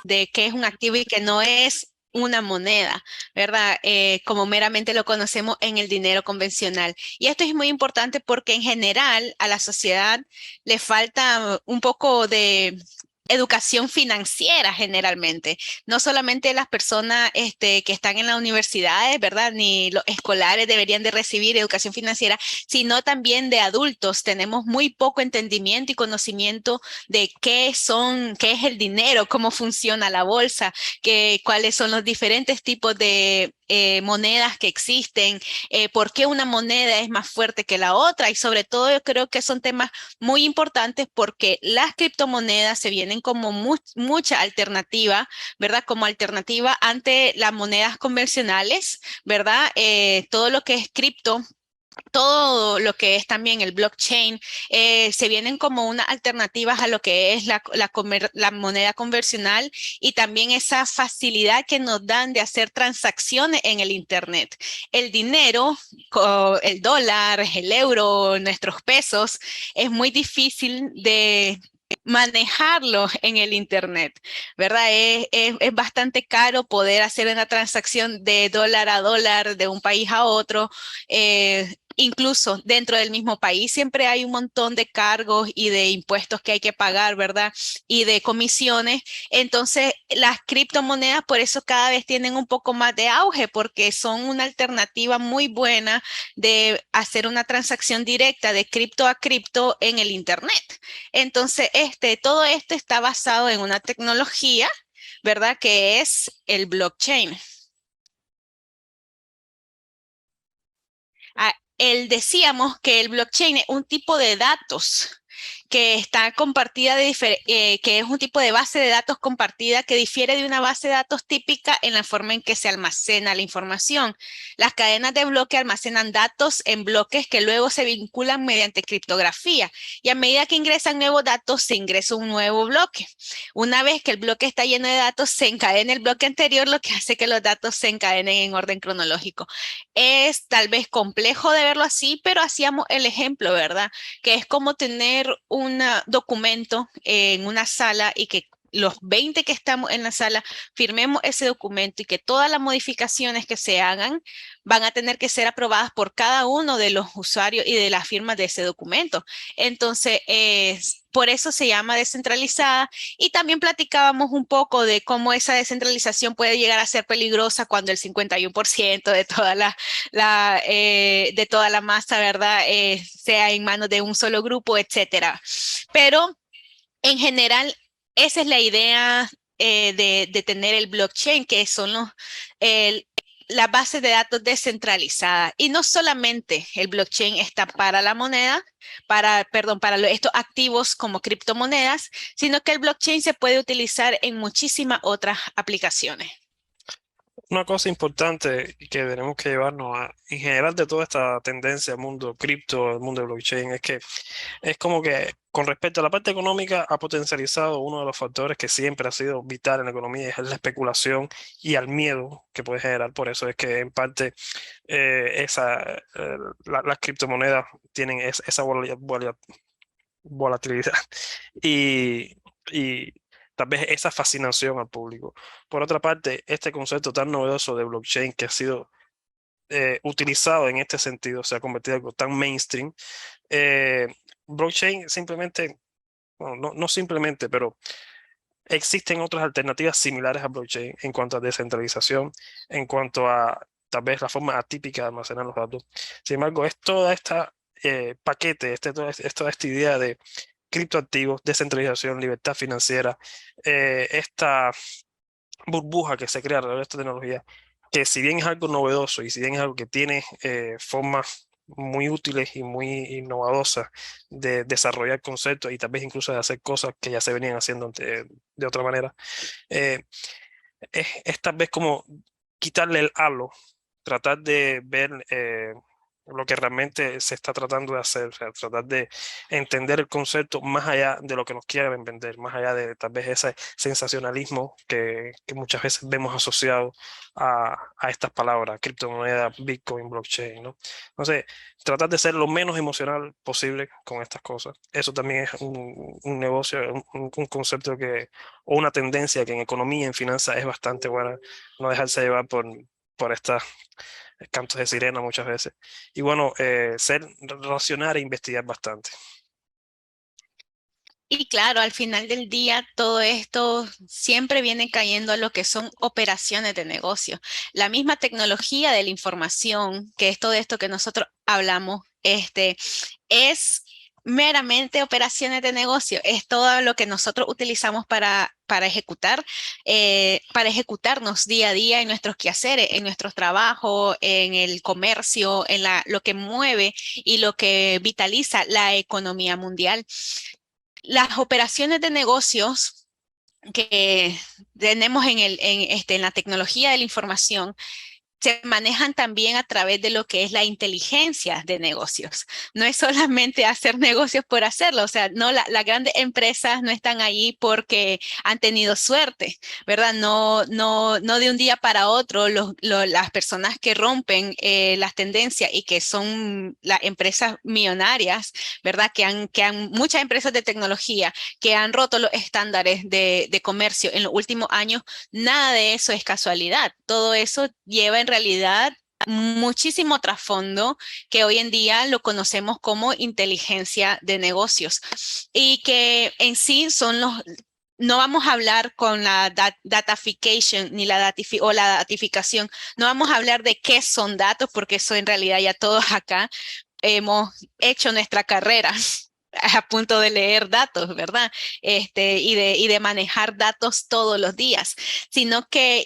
de qué es un activo y qué no es una moneda, ¿verdad? Como meramente lo conocemos en el dinero convencional. Y esto es muy importante porque en general a la sociedad le falta un poco de educación financiera generalmente. No solamente las personas que están en las universidades, ¿verdad? Ni los escolares deberían de recibir educación financiera, sino también de adultos. Tenemos muy poco entendimiento y conocimiento de qué es el dinero, cómo funciona la bolsa, cuáles son los diferentes tipos de monedas que existen, por qué una moneda es más fuerte que la otra y sobre todo yo creo que son temas muy importantes porque las criptomonedas se vienen como mucha alternativa, ¿verdad? Como alternativa ante las monedas convencionales, ¿verdad? Todo lo que es cripto, todo lo que es también el blockchain, se vienen como unas alternativas a lo que es la moneda convencional y también esa facilidad que nos dan de hacer transacciones en el Internet. El dinero, el dólar, el euro, nuestros pesos, es muy difícil de manejarlo en el Internet, ¿verdad? Es bastante caro poder hacer una transacción de dólar a dólar de un país a otro. Incluso dentro del mismo país siempre hay un montón de cargos y de impuestos que hay que pagar, ¿verdad? Y de comisiones. Entonces, las criptomonedas por eso cada vez tienen un poco más de auge porque son una alternativa muy buena de hacer una transacción directa de cripto a cripto en el Internet. Entonces, todo esto está basado en una tecnología, ¿verdad? Que es el blockchain. Decíamos que el blockchain es un tipo de datos que está compartida que es un tipo de base de datos compartida que difiere de una base de datos típica en la forma en que se almacena la información. Las cadenas de bloque almacenan datos en bloques que luego se vinculan mediante criptografía y a medida que ingresan nuevos datos se ingresa un nuevo bloque. Una vez que el bloque está lleno de datos, se encadena el bloque anterior, lo que hace que los datos se encadenen en orden cronológico. Es tal vez complejo de verlo así, pero hacíamos el ejemplo, ¿verdad? Que es como tener un documento en una sala y que los 20 que estamos en la sala firmemos ese documento y que todas las modificaciones que se hagan van a tener que ser aprobadas por cada uno de los usuarios y de las firmas de ese documento. Entonces, por eso se llama descentralizada y también platicábamos un poco de cómo esa descentralización puede llegar a ser peligrosa cuando el 51% de toda la masa, ¿verdad? Sea en manos de un solo grupo, etcétera. Pero en general, esa es la idea de tener el blockchain, que son el, la base de datos descentralizada. Y no solamente el blockchain está para la moneda, perdón, para estos activos como criptomonedas, sino que el blockchain se puede utilizar en muchísimas otras aplicaciones. Una cosa importante que tenemos que llevarnos en general de toda esta tendencia al mundo cripto, al mundo de blockchain, es que es como que con respecto a la parte económica ha potencializado uno de los factores que siempre ha sido vital en la economía, es la especulación y al miedo que puede generar. Por eso es que en parte las criptomonedas tienen esa volatilidad y, y tal vez esa fascinación al público. Por otra parte, este concepto tan novedoso de blockchain que ha sido utilizado en este sentido, se ha convertido en algo tan mainstream. eh, Blockchain simplemente, bueno, no simplemente, pero existen otras alternativas similares a blockchain en cuanto a descentralización, en cuanto a tal vez la forma atípica de almacenar los datos. Sin embargo, es toda esta paquete, es toda esta idea de criptoactivos, descentralización, libertad financiera, esta burbuja que se crea alrededor de esta tecnología, que si bien es algo novedoso y si bien es algo que tiene formas muy útiles y muy innovadosas de desarrollar conceptos y tal vez incluso de hacer cosas que ya se venían haciendo de otra manera, eh, es tal vez como quitarle el halo, tratar de ver. lo que realmente se está tratando de hacer, o sea, tratar de entender el concepto más allá de lo que nos quieren vender, más allá de tal vez ese sensacionalismo que muchas veces vemos asociado a estas palabras, criptomoneda, Bitcoin, blockchain, ¿no? Entonces, tratar de ser lo menos emocional posible con estas cosas. Eso también es un negocio, un concepto o una tendencia que en economía, en finanzas es bastante buena, no dejarse llevar por estas cantos de sirena muchas veces. Y bueno, ser racional e investigar bastante. Y claro, al final del día, todo esto siempre viene cayendo a lo que son operaciones de negocio. La misma tecnología de la información, que es todo esto que nosotros hablamos, es meramente operaciones de negocio. Es todo lo que nosotros utilizamos para ejecutarnos día a día en nuestros quehaceres, en nuestros trabajos, en el comercio, lo que mueve y lo que vitaliza la economía mundial. Las operaciones de negocios que tenemos en la tecnología de la información se manejan también a través de lo que es la inteligencia de negocios. No es solamente hacer negocios por hacerlo, o sea, no, las grandes empresas no están ahí porque han tenido suerte, ¿verdad? No de un día para otro las personas que rompen las tendencias y que son las empresas millonarias, ¿verdad? Muchas empresas de tecnología que han roto los estándares de comercio en los últimos años. Nada de eso es casualidad. Todo eso lleva en realidad muchísimo trasfondo que hoy en día lo conocemos como inteligencia de negocios y que en sí no vamos a hablar con la datafication ni o la datificación, no vamos a hablar de qué son datos porque eso en realidad ya todos acá hemos hecho nuestra carrera a punto de leer datos, ¿verdad? Y de manejar datos todos los días, sino que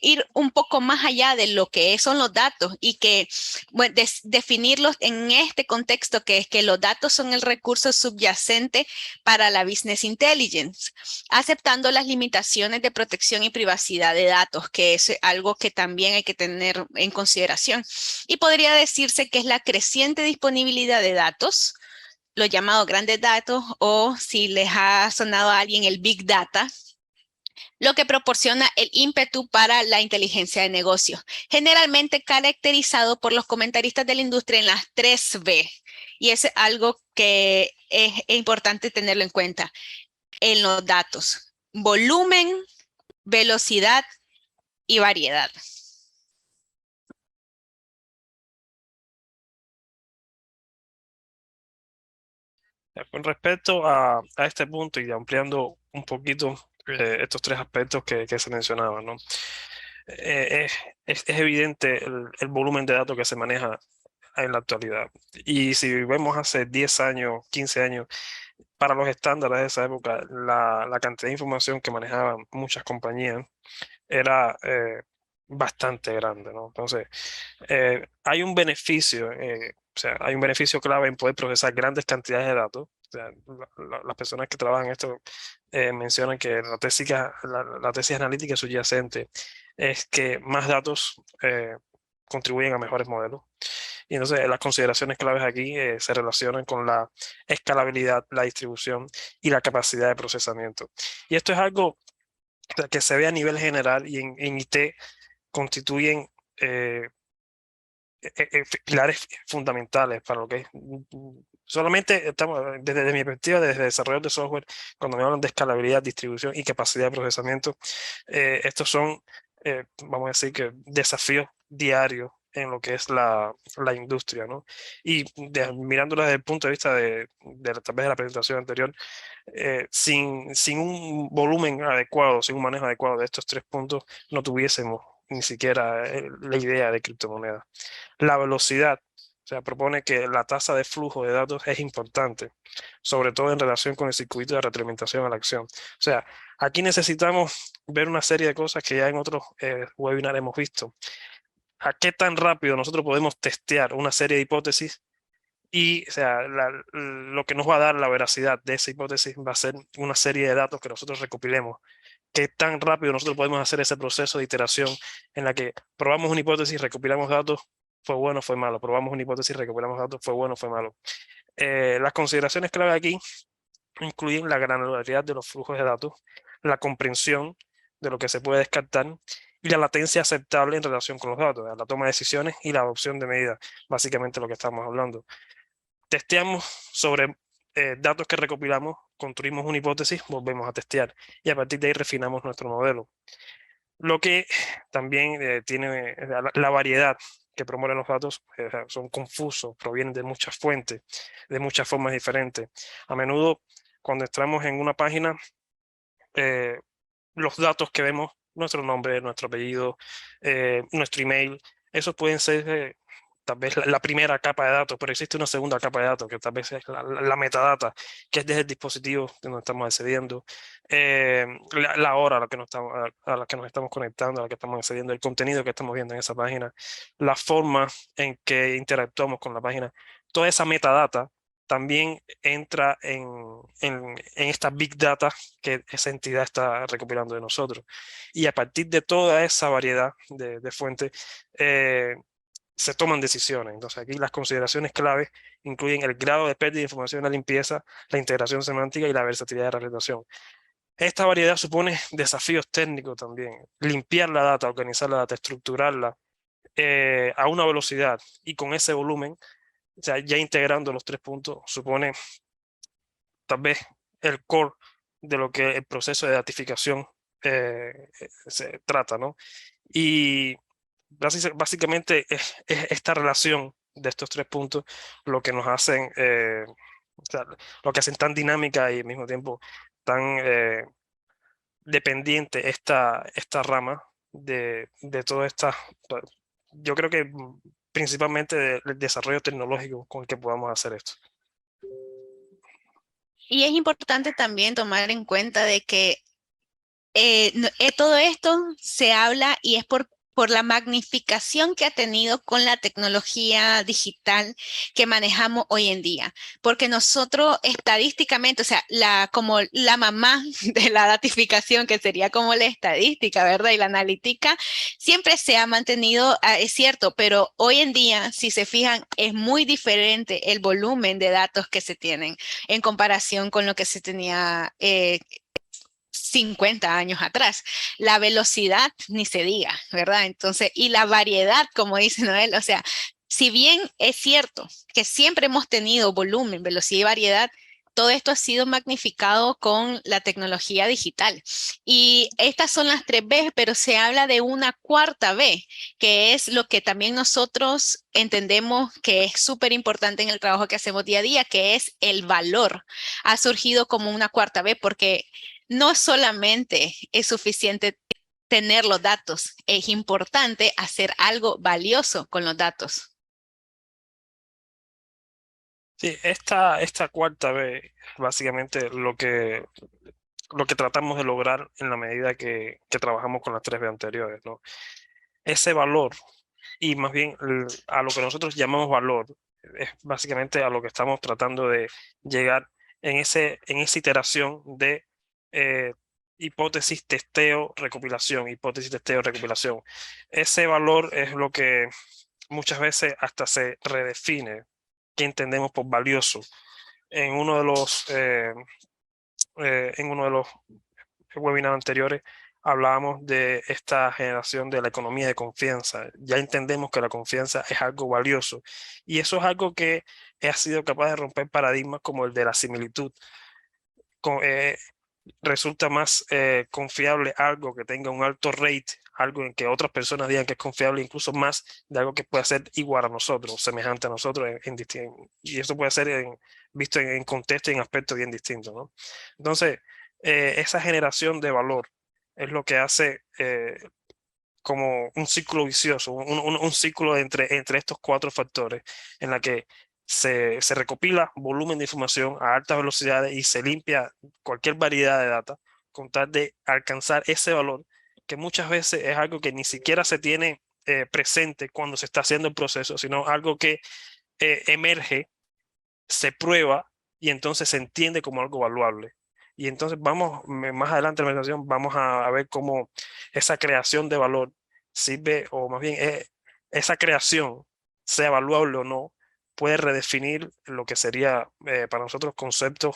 ir un poco más allá de lo que son los datos y que bueno, definirlos en este contexto que es que los datos son el recurso subyacente para la business intelligence, aceptando las limitaciones de protección y privacidad de datos, que es algo que también hay que tener en consideración. Y podría decirse que es la creciente disponibilidad de datos, los llamados grandes datos, o si les ha sonado a alguien el Big Data, lo que proporciona el ímpetu para la inteligencia de negocio, generalmente caracterizado por los comentaristas de la industria en las 3B. Y es algo que es importante tenerlo en cuenta en los datos: volumen, velocidad y variedad. Con respecto a este punto y ampliando un poquito estos tres aspectos que se mencionaban, ¿no? Eh, es evidente el volumen de datos que se maneja en la actualidad. Y si vemos hace 10 años, 15 años, para los estándares de esa época, la cantidad de información que manejaban muchas compañías era bastante grande, ¿no? Entonces, hay un beneficio, o sea, hay un beneficio clave en poder procesar grandes cantidades de datos. O sea, las personas que trabajan en esto mencionan que la tesis analítica subyacente es que más datos contribuyen a mejores modelos. Y entonces las consideraciones claves aquí se relacionan con la escalabilidad, la distribución y la capacidad de procesamiento. Y esto es algo que se ve a nivel general y en IT constituyen pilares fundamentales para lo que es. Solamente estamos, desde mi perspectiva, desde desarrollo de software, cuando me hablan de escalabilidad, distribución y capacidad de procesamiento, estos son, vamos a decir que desafíos diarios en lo que es la industria, ¿no? Y mirándolo desde el punto de vista tal vez de la presentación anterior, sin un volumen adecuado, sin un manejo adecuado de estos tres puntos, no tuviésemos ni siquiera la idea de criptomonedas. La velocidad, o sea, propone que la tasa de flujo de datos es importante, sobre todo en relación con el circuito de retroalimentación a la acción. O sea, aquí necesitamos ver una serie de cosas que ya en otros webinars hemos visto. ¿A qué tan rápido nosotros podemos testear una serie de hipótesis? Y, o sea, lo que nos va a dar la veracidad de esa hipótesis va a ser una serie de datos que nosotros recopilemos. ¿Qué tan rápido nosotros podemos hacer ese proceso de iteración en la que probamos una hipótesis, recopilamos datos fue bueno, fue malo. Probamos una hipótesis, recopilamos datos, fue bueno, fue malo. Las consideraciones clave aquí incluyen la granularidad de los flujos de datos, la comprensión de lo que se puede descartar y la latencia aceptable en relación con los datos, la toma de decisiones y la adopción de medidas, básicamente lo que estamos hablando. Testeamos sobre datos que recopilamos, construimos una hipótesis, volvemos a testear y a partir de ahí refinamos nuestro modelo. Lo que también tiene la variedad que promueven los datos, son confusos, provienen de muchas fuentes, de muchas formas diferentes. A menudo, cuando entramos en una página, los datos que vemos, nuestro nombre, nuestro apellido, nuestro email, esos pueden ser tal vez la primera capa de datos, pero existe una segunda capa de datos que tal vez es la metadata, que es desde el dispositivo donde estamos accediendo, la hora a la que a la que nos estamos conectando, a la que estamos accediendo, el contenido que estamos viendo en esa página, la forma en que interactuamos con la página, toda esa metadata también entra en esta big data que esa entidad está recopilando de nosotros. Y a partir de toda esa variedad de fuentes, se toman decisiones. Entonces aquí las consideraciones claves incluyen el grado de pérdida de información, la limpieza, la integración semántica y la versatilidad de la representación. Esta variedad supone desafíos técnicos también. Limpiar la data, organizar la data, estructurarla a una velocidad y con ese volumen, o sea, ya integrando los 3 puntos, supone tal vez el core de lo que el proceso de datificación se trata, ¿no? Y básicamente es esta relación de estos 3 puntos lo que nos hacen, o sea, lo que hacen tan dinámica y al mismo tiempo tan dependiente esta rama de toda esta, yo creo que principalmente del desarrollo tecnológico con el que podamos hacer esto. Y es importante también tomar en cuenta de que todo esto se habla y es por la magnificación que ha tenido con la tecnología digital que manejamos hoy en día. Porque nosotros estadísticamente, o sea, como la mamá de la datificación, que sería como la estadística, ¿verdad? Y la analítica, siempre se ha mantenido, es cierto, pero hoy en día, si se fijan, es muy diferente el volumen de datos que se tienen en comparación con lo que se tenía 50 años atrás. La velocidad ni se diga, ¿verdad? Entonces, y la variedad, como dice Noel, o sea, si bien es cierto que siempre hemos tenido volumen, velocidad y variedad, todo esto ha sido magnificado con la tecnología digital. Y estas son las 3 B, pero se habla de una cuarta B, que es lo que también nosotros entendemos que es súper importante en el trabajo que hacemos día a día, que es el valor. Ha surgido como una cuarta B porque no solamente es suficiente tener los datos, es importante hacer algo valioso con los datos. Sí, esta cuarta vez, básicamente lo que tratamos de lograr en la medida que trabajamos con las 3 B anteriores, ¿no? Ese valor, y más bien a lo que nosotros llamamos valor, es básicamente a lo que estamos tratando de llegar en esa iteración de eh, hipótesis, testeo, recopilación, hipótesis, testeo, recopilación. Ese valor es lo que muchas veces hasta se redefine qué entendemos por valioso. En uno de los webinars anteriores hablábamos de esta generación de la economía de confianza. Ya entendemos que la confianza es algo valioso y eso es algo que ha sido capaz de romper paradigmas como el de la similitud. Con, resulta más confiable algo que tenga un alto rate, algo en que otras personas digan que es confiable, incluso más de algo que pueda ser igual a nosotros, semejante a nosotros, y esto puede ser visto en contexto y en aspectos bien distintos, ¿no? Entonces, esa generación de valor es lo que hace como un círculo vicioso, un círculo entre estos 4 factores en la que se recopila volumen de información a altas velocidades y se limpia cualquier variedad de data con tal de alcanzar ese valor que muchas veces es algo que ni siquiera se tiene presente cuando se está haciendo el proceso, sino algo que emerge, se prueba y entonces se entiende como algo valuable. Y entonces más adelante en la presentación, vamos a ver cómo esa creación de valor sirve, o más bien esa creación sea evaluable o no, puede redefinir lo que sería para nosotros conceptos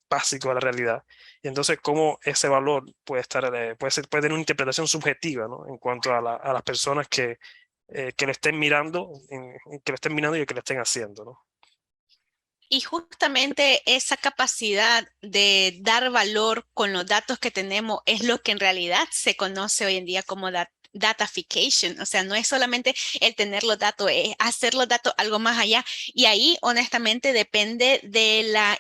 básicos de la realidad. Y entonces, cómo ese valor puede estar, puede tener una interpretación subjetiva, ¿no? En cuanto a las personas que lo estén mirando, que lo estén mirando y que lo estén haciendo, ¿no? Y justamente esa capacidad de dar valor con los datos que tenemos es lo que en realidad se conoce hoy en día como datafication. O sea, no es solamente el tener los datos, es hacer los datos algo más allá. Y ahí, honestamente, depende de la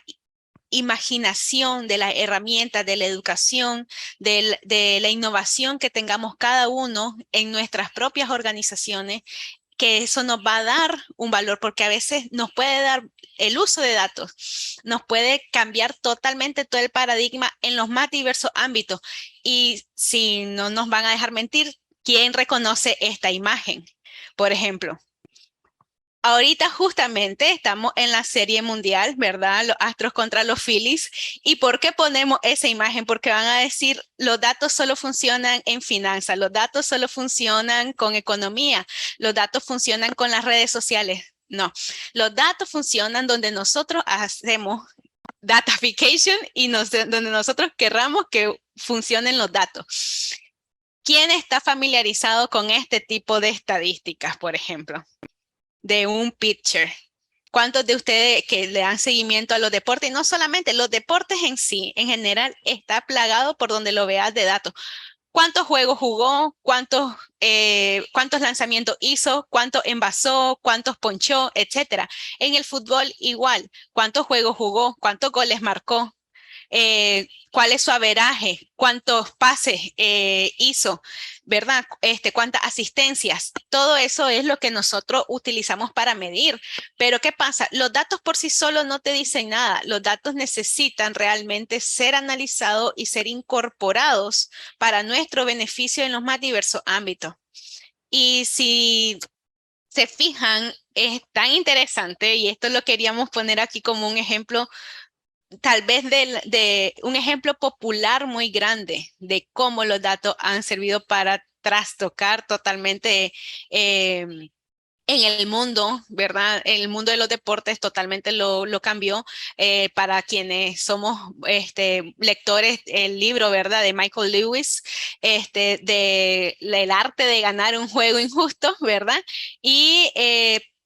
imaginación, de las herramientas, de la educación, de la innovación que tengamos cada uno en nuestras propias organizaciones, que eso nos va a dar un valor, porque a veces nos puede dar el uso de datos, nos puede cambiar totalmente todo el paradigma en los más diversos ámbitos. Y si no nos van a dejar mentir, ¿quién reconoce esta imagen? Por ejemplo, ahorita justamente estamos en la Serie Mundial, ¿verdad? Los Astros contra los Phillies. ¿Y por qué ponemos esa imagen? Porque van a decir, los datos solo funcionan en finanzas, los datos solo funcionan con economía, los datos funcionan con las redes sociales. No, los datos funcionan donde nosotros hacemos datafication y donde nosotros querramos que funcionen los datos. ¿Quién está familiarizado con este tipo de estadísticas, por ejemplo? De un pitcher. ¿Cuántos de ustedes que le dan seguimiento a los deportes? Y no solamente los deportes en sí, en general, está plagado por donde lo veas de datos. ¿Cuántos juegos jugó? ¿Cuántos lanzamientos hizo? ¿Cuántos envasó? ¿Cuántos ponchó? Etcétera. En el fútbol igual. ¿Cuántos juegos jugó? ¿Cuántos goles marcó? ¿Cuál es su averaje? ¿Cuántos pases hizo? ¿Verdad? ¿Cuántas asistencias? Todo eso es lo que nosotros utilizamos para medir. Pero ¿qué pasa? Los datos por sí solos no te dicen nada. Los datos necesitan realmente ser analizados y ser incorporados para nuestro beneficio en los más diversos ámbitos. Y si se fijan, es tan interesante, y esto lo queríamos poner aquí como un ejemplo tal vez de un ejemplo popular muy grande de cómo los datos han servido para trastocar totalmente en el mundo, ¿verdad? El mundo de los deportes totalmente lo cambió. Para quienes somos lectores, el libro, ¿verdad? De Michael Lewis, el arte de ganar un juego injusto, ¿verdad? Y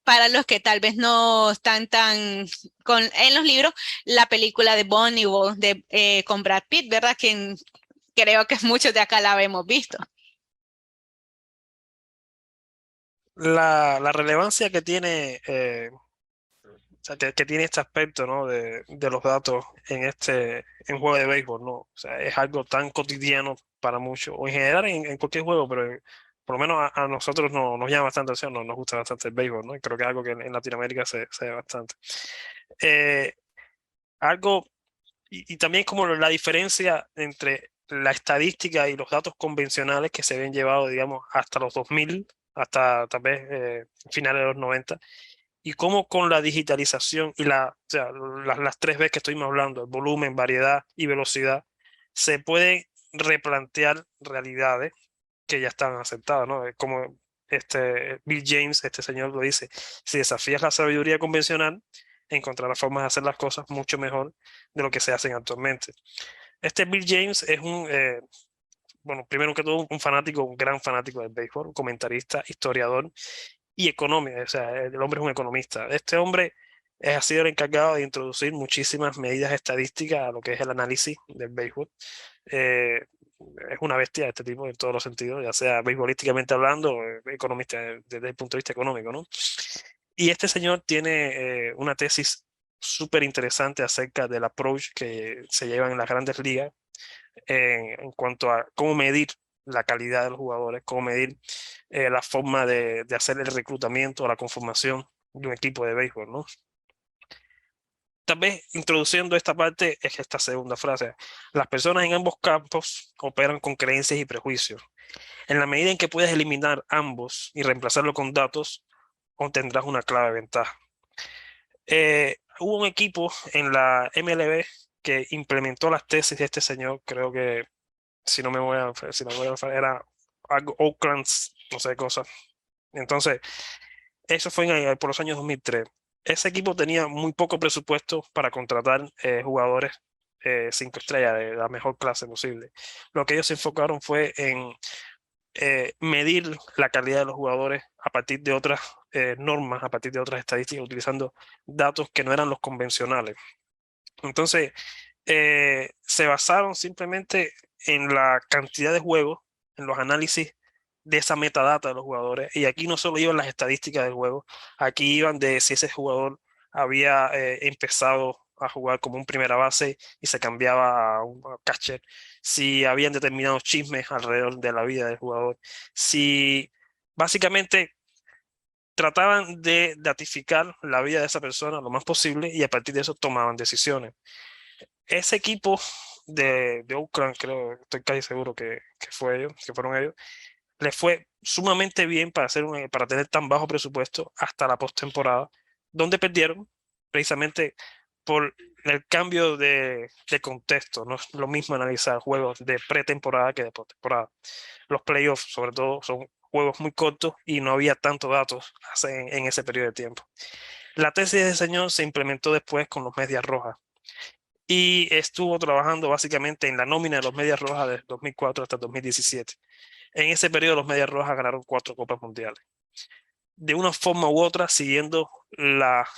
para los que tal vez no están en los libros, la película de Moneyball con Brad Pitt, ¿verdad? Que creo que muchos de acá la hemos visto. La relevancia que tiene, o sea, que tiene este aspecto, ¿no? De los datos en juego de béisbol, ¿no? O sea, es algo tan cotidiano para muchos, o en general en cualquier juego, pero por lo menos a nosotros nos llama bastante atención, nos gusta bastante el béisbol, ¿no? Y creo que es algo que en Latinoamérica se ve bastante. Eh, algo, y también como la diferencia entre la estadística y los datos convencionales que se habían llevado, digamos, hasta los 2000, hasta tal vez finales de los 90, y cómo con la digitalización y o sea, las tres veces que estuvimos hablando, el volumen, variedad y velocidad, se pueden replantear realidades que ya están aceptadas, ¿no? Es como Bill James, este señor lo dice, si desafías la sabiduría convencional, encontrarás formas de hacer las cosas mucho mejor de lo que se hacen actualmente. Este Bill James es bueno, primero que todo, un fanático, un gran fanático del béisbol, un comentarista, historiador y económico, o sea, el hombre es un economista. Este hombre ha sido el encargado de introducir muchísimas medidas estadísticas a lo que es el análisis del béisbol. Eh, es una bestia este tipo en todos los sentidos, ya sea beisbolísticamente hablando o economista desde el punto de vista económico, ¿no? Y este señor tiene una tesis súper interesante acerca del approach que se lleva en las grandes ligas en cuanto a cómo medir la calidad de los jugadores, cómo medir la forma de hacer el reclutamiento o la conformación de un equipo de béisbol, ¿no? Tal vez introduciendo esta parte es esta segunda frase. Las personas en ambos campos operan con creencias y prejuicios. En la medida en que puedes eliminar ambos y reemplazarlo con datos, obtendrás una clave ventaja. Hubo un equipo en la MLB que implementó las tesis de este señor, creo que si no me voy a era algo Oakland, no sé, cosas. Entonces, Eso fue por los años 2003. Ese equipo tenía muy poco presupuesto para contratar jugadores 5 estrellas de la mejor clase posible. Lo que ellos se enfocaron fue en medir la calidad de los jugadores a partir de otras normas, a partir de otras estadísticas, utilizando datos que no eran los convencionales. Entonces, se basaron simplemente en la cantidad de juegos, en los análisis de esa metadata de los jugadores. Y aquí no solo iban las estadísticas del juego, aquí iban de si ese jugador había empezado a jugar como un primera base y se cambiaba a un catcher, si habían determinados chismes alrededor de la vida del jugador, si básicamente trataban de datificar la vida de esa persona lo más posible y a partir de eso tomaban decisiones. Ese equipo de Oakland, creo, estoy casi seguro que fueron ellos, les fue sumamente bien para para tener tan bajo presupuesto hasta la postemporada, donde perdieron precisamente por el cambio de contexto. No es lo mismo analizar juegos de pretemporada que de postemporada. Los playoffs, sobre todo, son juegos muy cortos y no había tantos datos en ese periodo de tiempo. La tesis de señor se implementó después con los Medias Rojas y estuvo trabajando básicamente en la nómina de los Medias Rojas desde 2004 hasta 2017. En ese periodo los Medias Rojas ganaron 4 Copas Mundiales. De una forma u otra, siguiendo las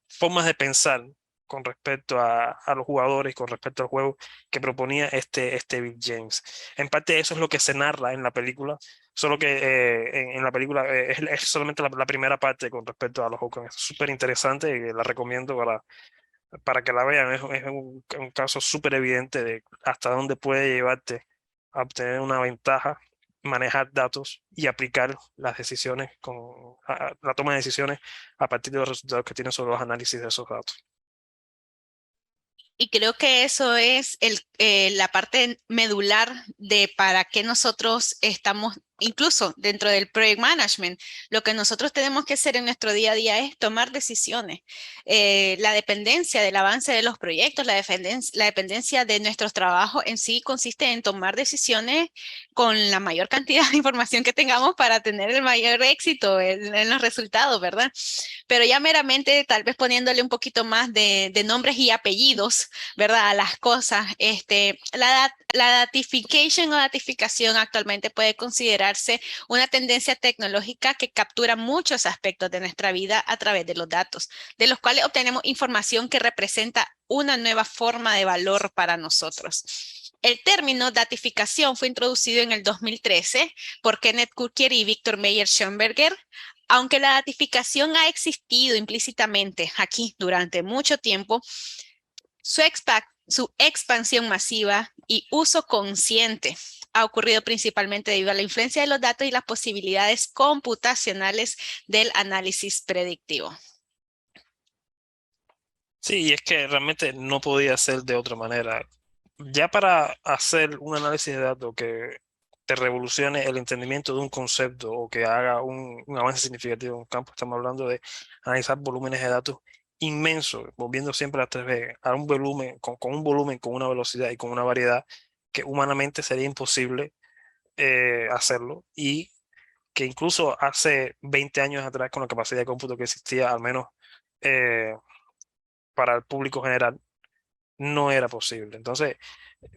formas de pensar con respecto a los jugadores, con respecto al juego que proponía este Bill James. En parte eso es lo que se narra en la película, solo que en la película es solamente la primera parte con respecto a los Hawks. Es súper interesante y la recomiendo para que la vean. Es un caso súper evidente de hasta dónde puede llevarte a obtener una ventaja, manejar datos y aplicar las decisiones la toma de decisiones a partir de los resultados que tienen sobre los análisis de esos datos. Y creo que eso es la parte medular de para qué nosotros estamos, incluso dentro del project management, lo que nosotros tenemos que hacer en nuestro día a día es tomar decisiones. La dependencia del avance de los proyectos, la dependencia de nuestros trabajos en sí consiste en tomar decisiones con la mayor cantidad de información que tengamos para tener el mayor éxito en los resultados, ¿verdad? Pero ya meramente tal vez poniéndole un poquito más de nombres y apellidos, ¿verdad? A las cosas, la datification o datificación actualmente puede considerarse una tendencia tecnológica que captura muchos aspectos de nuestra vida a través de los datos, de los cuales obtenemos información que representa una nueva forma de valor para nosotros. El término datificación fue introducido en el 2013 por Kenneth Courier y Víctor Meyer-Schönberger. Aunque la datificación ha existido implícitamente aquí durante mucho tiempo, su expansión masiva y uso consciente ha ocurrido principalmente debido a la influencia de los datos y las posibilidades computacionales del análisis predictivo. Sí, y es que realmente no podía ser de otra manera. Ya para hacer un análisis de datos que te revolucione el entendimiento de un concepto o que haga un avance significativo en un campo, estamos hablando de analizar volúmenes de datos inmensos, volviendo siempre a 3D, a un volumen, con un volumen, con una velocidad y con una variedad que humanamente sería imposible hacerlo y que incluso hace 20 años atrás, con la capacidad de cómputo que existía, al menos eh, para el público general, no era posible. Entonces,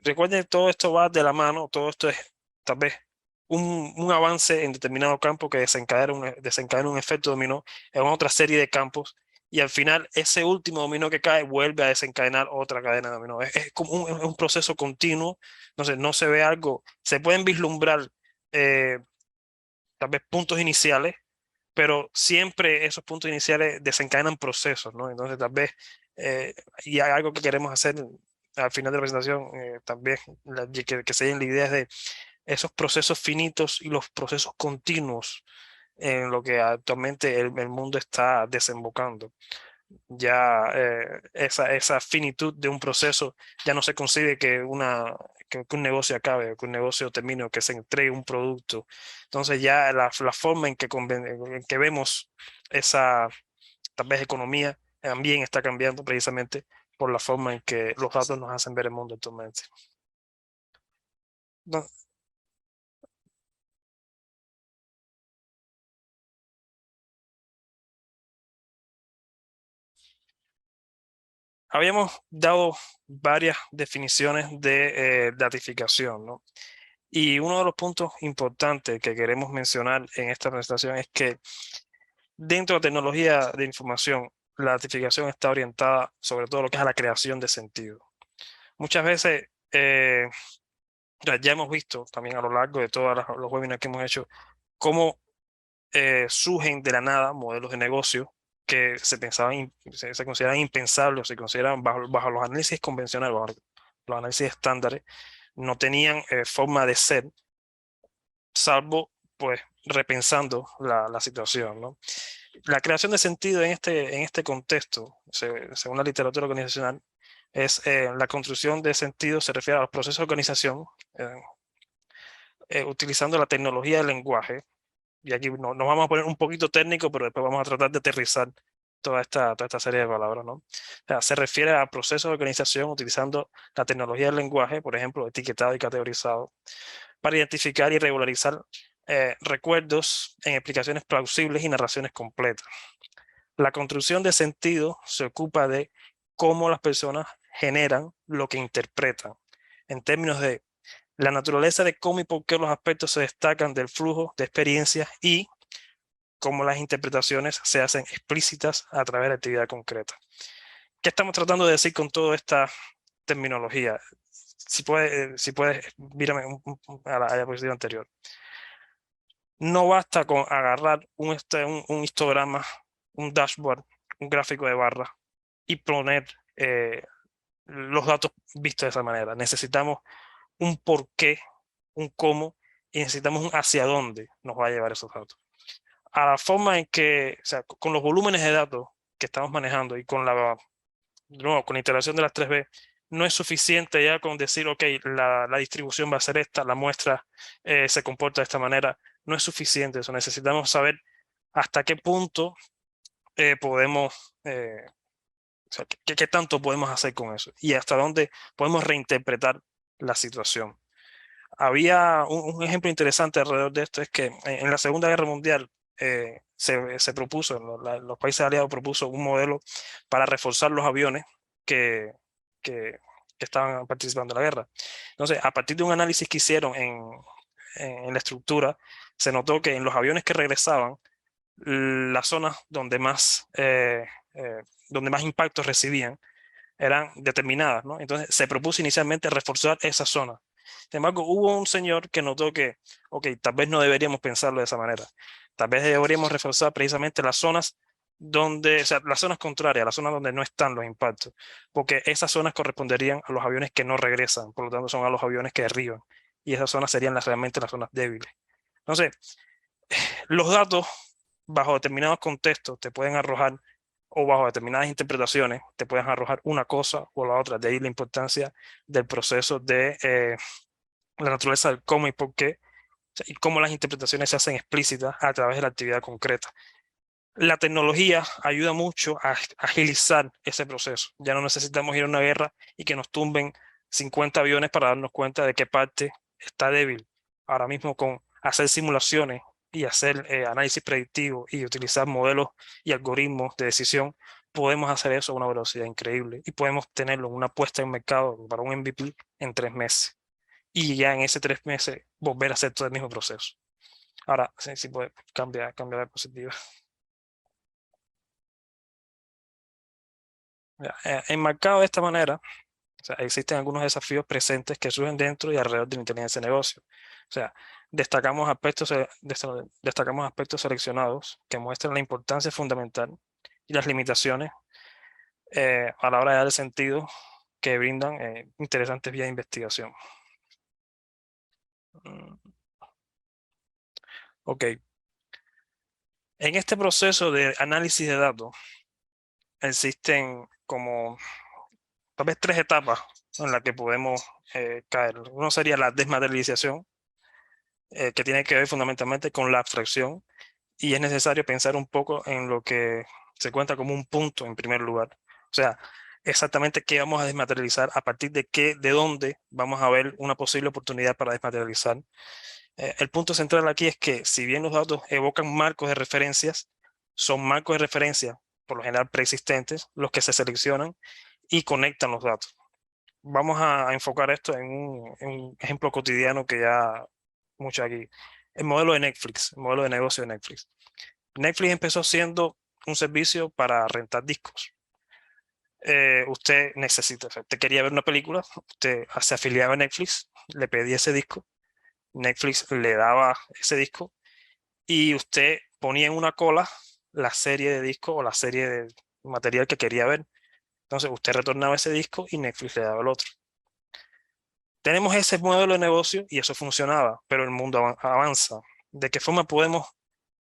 recuerden, todo esto va de la mano, todo esto es tal vez un avance en determinado campo que desencadena un efecto dominó en otra serie de campos y al final ese último dominó que cae vuelve a desencadenar otra cadena de dominó. Es como es un proceso continuo, entonces no se ve algo, se pueden vislumbrar eh, tal vez puntos iniciales, pero siempre esos puntos iniciales desencadenan procesos, ¿no? Entonces, tal vez, y hay algo que queremos hacer al final de la presentación, también, que se den la idea de esos procesos finitos y los procesos continuos en lo que actualmente el mundo está desembocando. Ya esa finitud de un proceso ya no se concibe que un negocio acabe, o que un negocio termine, o que se entregue un producto. Entonces ya la forma en que vemos esa tal vez economía también está cambiando precisamente por la forma en que los datos nos hacen ver el mundo actualmente. No, Habíamos dado varias definiciones de datificación, ¿no? Y uno de los puntos importantes que queremos mencionar en esta presentación es que dentro de la tecnología de información, la datificación está orientada sobre todo lo que es a la creación de sentido. Muchas veces, ya hemos visto también a lo largo de todos los webinars que hemos hecho, cómo surgen de la nada modelos de negocio que se pensaban, se consideran impensables, o se consideran bajo los análisis convencionales, bajo los análisis estándares, no tenían forma de ser, salvo pues repensando la situación, ¿no? La creación de sentido en este contexto, según la literatura organizacional, es la construcción de sentido, se refiere a los procesos de organización utilizando la tecnología del lenguaje. Y aquí nos vamos a poner un poquito técnico, pero después vamos a tratar de aterrizar toda esta serie de palabras, ¿no? O sea, se refiere a procesos de organización utilizando la tecnología del lenguaje, por ejemplo, etiquetado y categorizado, para identificar y regularizar recuerdos en explicaciones plausibles y narraciones completas. La construcción de sentido se ocupa de cómo las personas generan lo que interpretan, en términos de la naturaleza de cómo y por qué los aspectos se destacan del flujo de experiencias y cómo las interpretaciones se hacen explícitas a través de la actividad concreta. ¿Qué estamos tratando de decir con toda esta terminología? Si puedes, mírame a la diapositiva anterior. No basta con agarrar un histograma, un dashboard, un gráfico de barras y poner los datos vistos de esa manera. Necesitamos un por qué, un cómo, y necesitamos un hacia dónde nos va a llevar esos datos. A la forma en que, o sea, con los volúmenes de datos que estamos manejando y con la integración de las 3B, no es suficiente ya con decir, ok, la distribución va a ser esta, la muestra se comporta de esta manera. No es suficiente eso. Necesitamos saber hasta qué punto podemos, o sea, qué tanto podemos hacer con eso y hasta dónde podemos reinterpretar la situación. Había un ejemplo interesante alrededor de esto, es que en la Segunda Guerra Mundial se propuso, los países aliados propuso un modelo para reforzar los aviones que, que, que estaban participando en la guerra. Entonces, a partir de un análisis que hicieron en la estructura, se notó que en los aviones que regresaban, las zonas donde más impactos recibían eran determinadas, ¿no? Entonces se propuso inicialmente reforzar esa zona. Sin embargo, hubo un señor que notó que, ok, tal vez no deberíamos pensarlo de esa manera. Tal vez deberíamos reforzar precisamente las zonas donde, o sea, las zonas contrarias, las zonas donde no están los impactos, porque esas zonas corresponderían a los aviones que no regresan, por lo tanto son a los aviones que derriban, y esas zonas serían realmente las zonas débiles. Entonces, los datos bajo determinados contextos te pueden arrojar, o bajo determinadas interpretaciones, te pueden arrojar una cosa o la otra. De ahí la importancia del proceso de la naturaleza del cómo y por qué, o sea, y cómo las interpretaciones se hacen explícitas a través de la actividad concreta. La tecnología ayuda mucho a agilizar ese proceso. Ya no necesitamos ir a una guerra y que nos tumben 50 aviones para darnos cuenta de qué parte está débil. Ahora mismo con hacer simulaciones y hacer análisis predictivo y utilizar modelos y algoritmos de decisión, podemos hacer eso a una velocidad increíble y podemos tenerlo en una puesta en mercado para un MVP en 3 meses. Y ya en ese 3 meses volver a hacer todo el mismo proceso. Ahora, sí puede cambiar de diapositiva. Enmarcado de esta manera, o sea, existen algunos desafíos presentes que surgen dentro y alrededor de la inteligencia de negocio. O sea, destacamos aspectos seleccionados que muestran la importancia fundamental y las limitaciones a la hora de dar el sentido que brindan interesantes vías de investigación. Ok. En este proceso de análisis de datos existen como tal vez 3 etapas en las que podemos caer. Uno sería la desmaterialización, que tiene que ver fundamentalmente con la abstracción, y es necesario pensar un poco en lo que se cuenta como un punto en primer lugar. O sea, exactamente qué vamos a desmaterializar, a partir de dónde vamos a ver una posible oportunidad para desmaterializar. El punto central aquí es que si bien los datos evocan marcos de referencias, son marcos de referencia por lo general preexistentes los que se seleccionan y conectan los datos. Vamos a enfocar esto en un ejemplo cotidiano que ya mucho aquí. El modelo de Netflix, el modelo de negocio de Netflix. Netflix empezó siendo un servicio para rentar discos. Usted necesita, o sea, usted quería ver una película, usted se afiliaba a Netflix, le pedía ese disco, Netflix le daba ese disco y usted ponía en una cola la serie de discos o la serie de material que quería ver. Entonces usted retornaba ese disco y Netflix le daba el otro. Tenemos ese modelo de negocio y eso funcionaba, pero el mundo avanza. ¿De qué forma podemos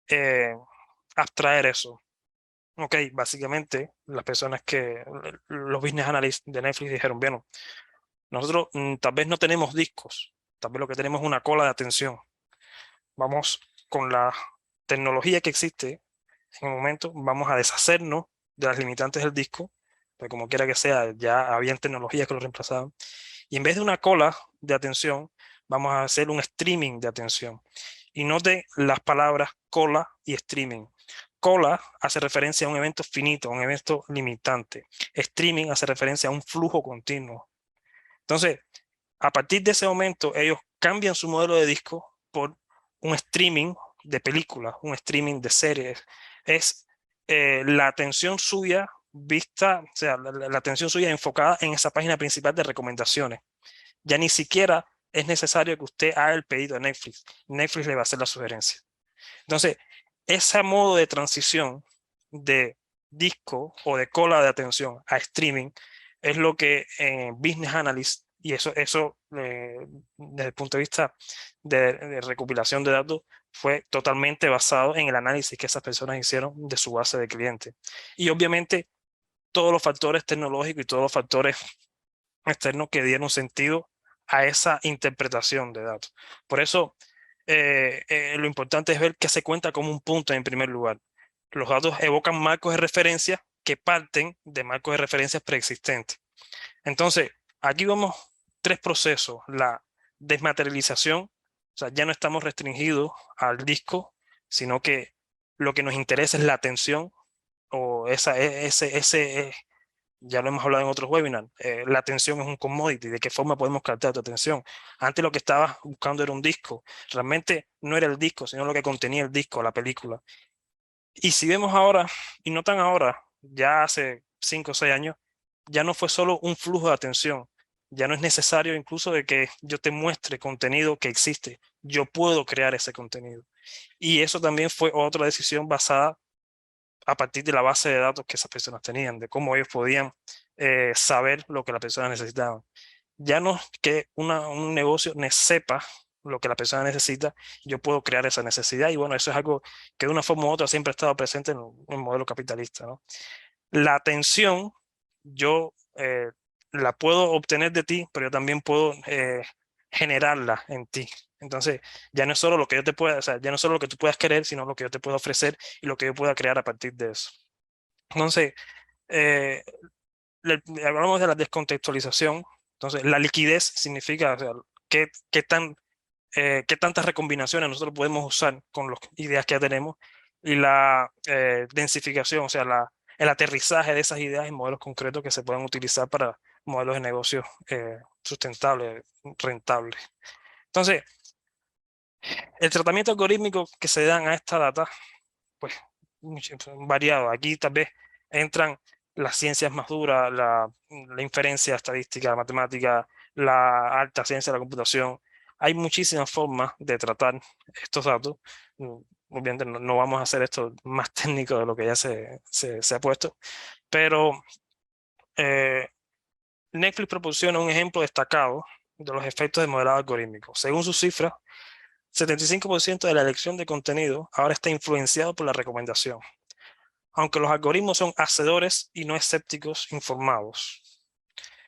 eh, abstraer eso? Ok, básicamente las personas los business analysts de Netflix dijeron, bueno, nosotros tal vez no tenemos discos, tal vez lo que tenemos es una cola de atención. Vamos con la tecnología que existe en el momento, vamos a deshacernos de las limitantes del disco, pero como quiera que sea, ya habían tecnologías que lo reemplazaban. Y en vez de una cola de atención, vamos a hacer un streaming de atención. Y note las palabras cola y streaming. Cola hace referencia a un evento finito, a un evento limitante. Streaming hace referencia a un flujo continuo. Entonces, a partir de ese momento, ellos cambian su modelo de disco por un streaming de películas, un streaming de series. Es la atención suya vista, o sea, la atención suya enfocada en esa página principal de recomendaciones. Ya ni siquiera es necesario que usted haga el pedido a Netflix. Netflix le va a hacer la sugerencia. Entonces, ese modo de transición de disco o de cola de atención a streaming es lo que en Business Analyst, y eso desde el punto de vista de recopilación de datos, fue totalmente basado en el análisis que esas personas hicieron de su base de clientes. Y obviamente todos los factores tecnológicos y todos los factores externos que dieron sentido a esa interpretación de datos. Por eso, lo importante es ver que se cuenta como un punto en primer lugar. Los datos evocan marcos de referencia que parten de marcos de referencia preexistentes. Entonces, aquí vemos tres procesos. La desmaterialización, o sea, ya no estamos restringidos al disco, sino que lo que nos interesa es la atención o ese ya lo hemos hablado en otros webinars, la atención es un commodity, de qué forma podemos captar tu atención. Antes lo que estabas buscando era un disco, realmente no era el disco, sino lo que contenía el disco, la película. Y si vemos ahora, y no tan ahora, ya hace 5 o 6 años, ya no fue solo un flujo de atención, ya no es necesario incluso de que yo te muestre contenido que existe, yo puedo crear ese contenido. Y eso también fue otra decisión basada a partir de la base de datos que esas personas tenían, de cómo ellos podían saber lo que las personas necesitaban. Ya no es que un negocio sepa lo que la persona necesita, yo puedo crear esa necesidad y bueno, eso es algo que de una forma u otra siempre ha estado presente en el modelo capitalista, ¿no? La atención, yo la puedo obtener de ti, pero yo también puedo generarla en ti. Entonces, ya no es solo lo que yo te pueda, o sea, ya no es solo lo que tú puedas querer, sino lo que yo te puedo ofrecer y lo que yo pueda crear a partir de eso. Entonces, eh, hablamos de la descontextualización. Entonces, la liquidez significa, o sea, qué tantas recombinaciones nosotros podemos usar con las ideas que ya tenemos y la densificación, o sea, el aterrizaje de esas ideas en modelos concretos que se puedan utilizar para modelos de negocios sustentables, rentables. Entonces, el tratamiento algorítmico que se dan a esta data, pues, variado. Aquí tal vez entran las ciencias más duras, la inferencia estadística, la matemática, la alta ciencia de la computación. Hay muchísimas formas de tratar estos datos. Obviamente no vamos a hacer esto más técnico de lo que ya se ha puesto, pero eh, Netflix proporciona un ejemplo destacado de los efectos del modelado algorítmico. Según sus cifras, 75% de la elección de contenido ahora está influenciado por la recomendación, aunque los algoritmos son hacedores y no escépticos informados.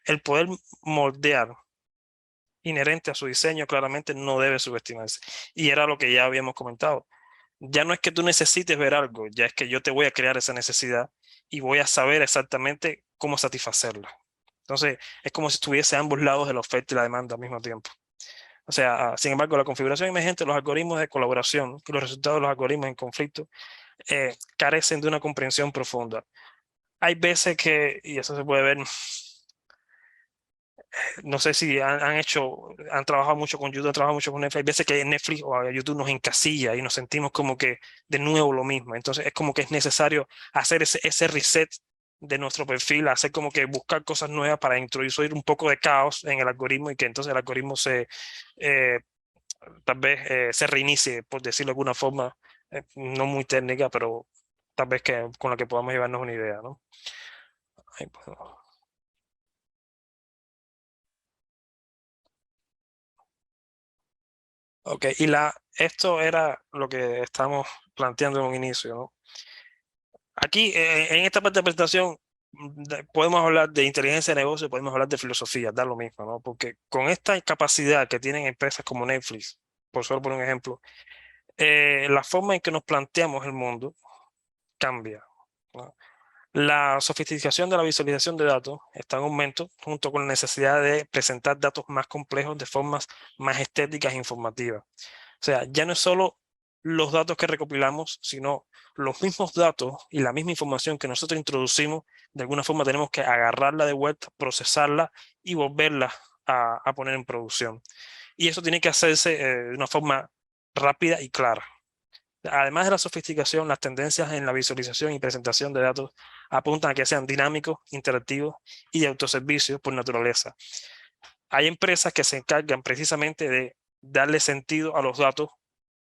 El poder moldear inherente a su diseño claramente no debe subestimarse. Y era lo que ya habíamos comentado. Ya no es que tú necesites ver algo, ya es que yo te voy a crear esa necesidad y voy a saber exactamente cómo satisfacerla. Entonces, es como si estuviese a ambos lados de la oferta y la demanda al mismo tiempo. O sea, sin embargo, la configuración emergente, los algoritmos de colaboración y los resultados de los algoritmos en conflicto carecen de una comprensión profunda. hay veces que, y eso se puede ver, no sé si han trabajado mucho con YouTube, han trabajado mucho con Netflix. Hay veces que Netflix o YouTube nos encasilla y nos sentimos como que de nuevo lo mismo. Entonces es como que es necesario hacer ese reset de nuestro perfil, hacer como que buscar cosas nuevas para introducir un poco de caos en el algoritmo y que entonces el algoritmo eh, tal vez se reinicie, por decirlo de alguna forma, no muy técnica, pero tal vez que con la que podamos llevarnos una idea, ¿no? Ahí, pues. Ok, esto era lo que estamos planteando en un inicio, ¿no? Aquí, en esta parte de presentación, podemos hablar de inteligencia de negocio, podemos hablar de filosofía, da lo mismo, ¿no? Porque con esta capacidad que tienen empresas como Netflix, por solo por un ejemplo, la forma en que nos planteamos el mundo cambia, ¿no? La sofisticación de la visualización de datos está en aumento junto con la necesidad de presentar datos más complejos de formas más estéticas e informativas. O sea, ya no es solo los datos que recopilamos, sino los mismos datos y la misma información que nosotros introducimos, de alguna forma tenemos que agarrarla de vuelta, procesarla y volverla a poner en producción. Y eso tiene que hacerse de una forma rápida y clara. Además de la sofisticación, las tendencias en la visualización y presentación de datos apuntan a que sean dinámicos, interactivos y de autoservicio por naturaleza. Hay empresas que se encargan precisamente de darle sentido a los datos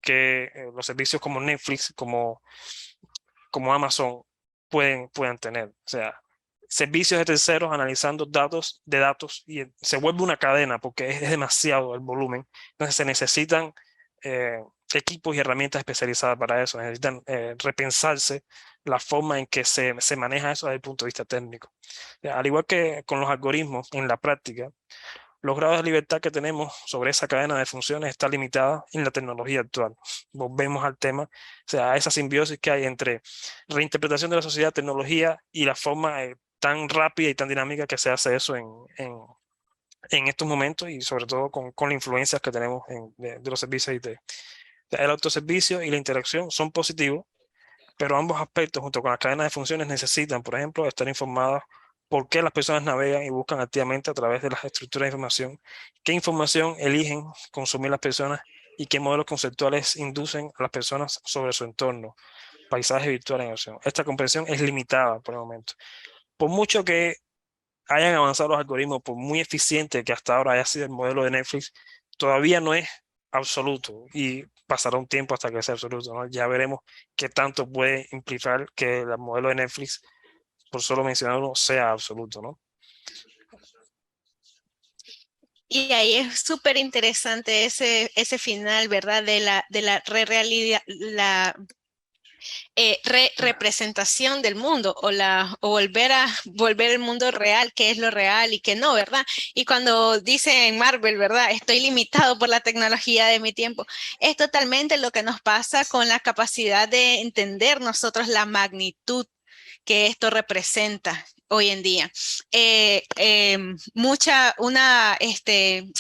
que los servicios como Netflix, como Amazon pueden tener. O sea, servicios de terceros analizando datos de datos y se vuelve una cadena porque es demasiado el volumen. Entonces se necesitan eh, equipos y herramientas especializadas para eso. Necesitan repensarse la forma en que se maneja eso desde el punto de vista técnico. Al igual que con los algoritmos en la práctica, los grados de libertad que tenemos sobre esa cadena de funciones está limitada en la tecnología actual. Volvemos al tema, o sea, a esa simbiosis que hay entre reinterpretación de la sociedad, tecnología y la forma tan rápida y tan dinámica que se hace eso en estos momentos y sobre todo con las influencias que tenemos de los servicios IT. O sea, el autoservicio y la interacción son positivos, pero ambos aspectos, junto con las cadenas de funciones, necesitan, por ejemplo, estar informadas por qué las personas navegan y buscan activamente a través de las estructuras de información, qué información eligen consumir las personas y qué modelos conceptuales inducen a las personas sobre su entorno, paisaje virtual en acción. Esta comprensión es limitada por el momento. Por mucho que hayan avanzado los algoritmos, por muy eficiente que hasta ahora haya sido el modelo de Netflix, todavía no es absoluto y pasará un tiempo hasta que sea absoluto, ¿no? Ya veremos qué tanto puede implicar que el modelo de Netflix, por solo mencionarlo, sea absoluto, ¿no? Y ahí es súper interesante ese final, ¿verdad? De la realidad, la representación del mundo o volver el mundo real, qué es lo real y qué no, ¿verdad? Y cuando dice en Marvel, ¿verdad? Estoy limitado por la tecnología de mi tiempo. Es totalmente lo que nos pasa con la capacidad de entender nosotros la magnitud que esto representa hoy en día.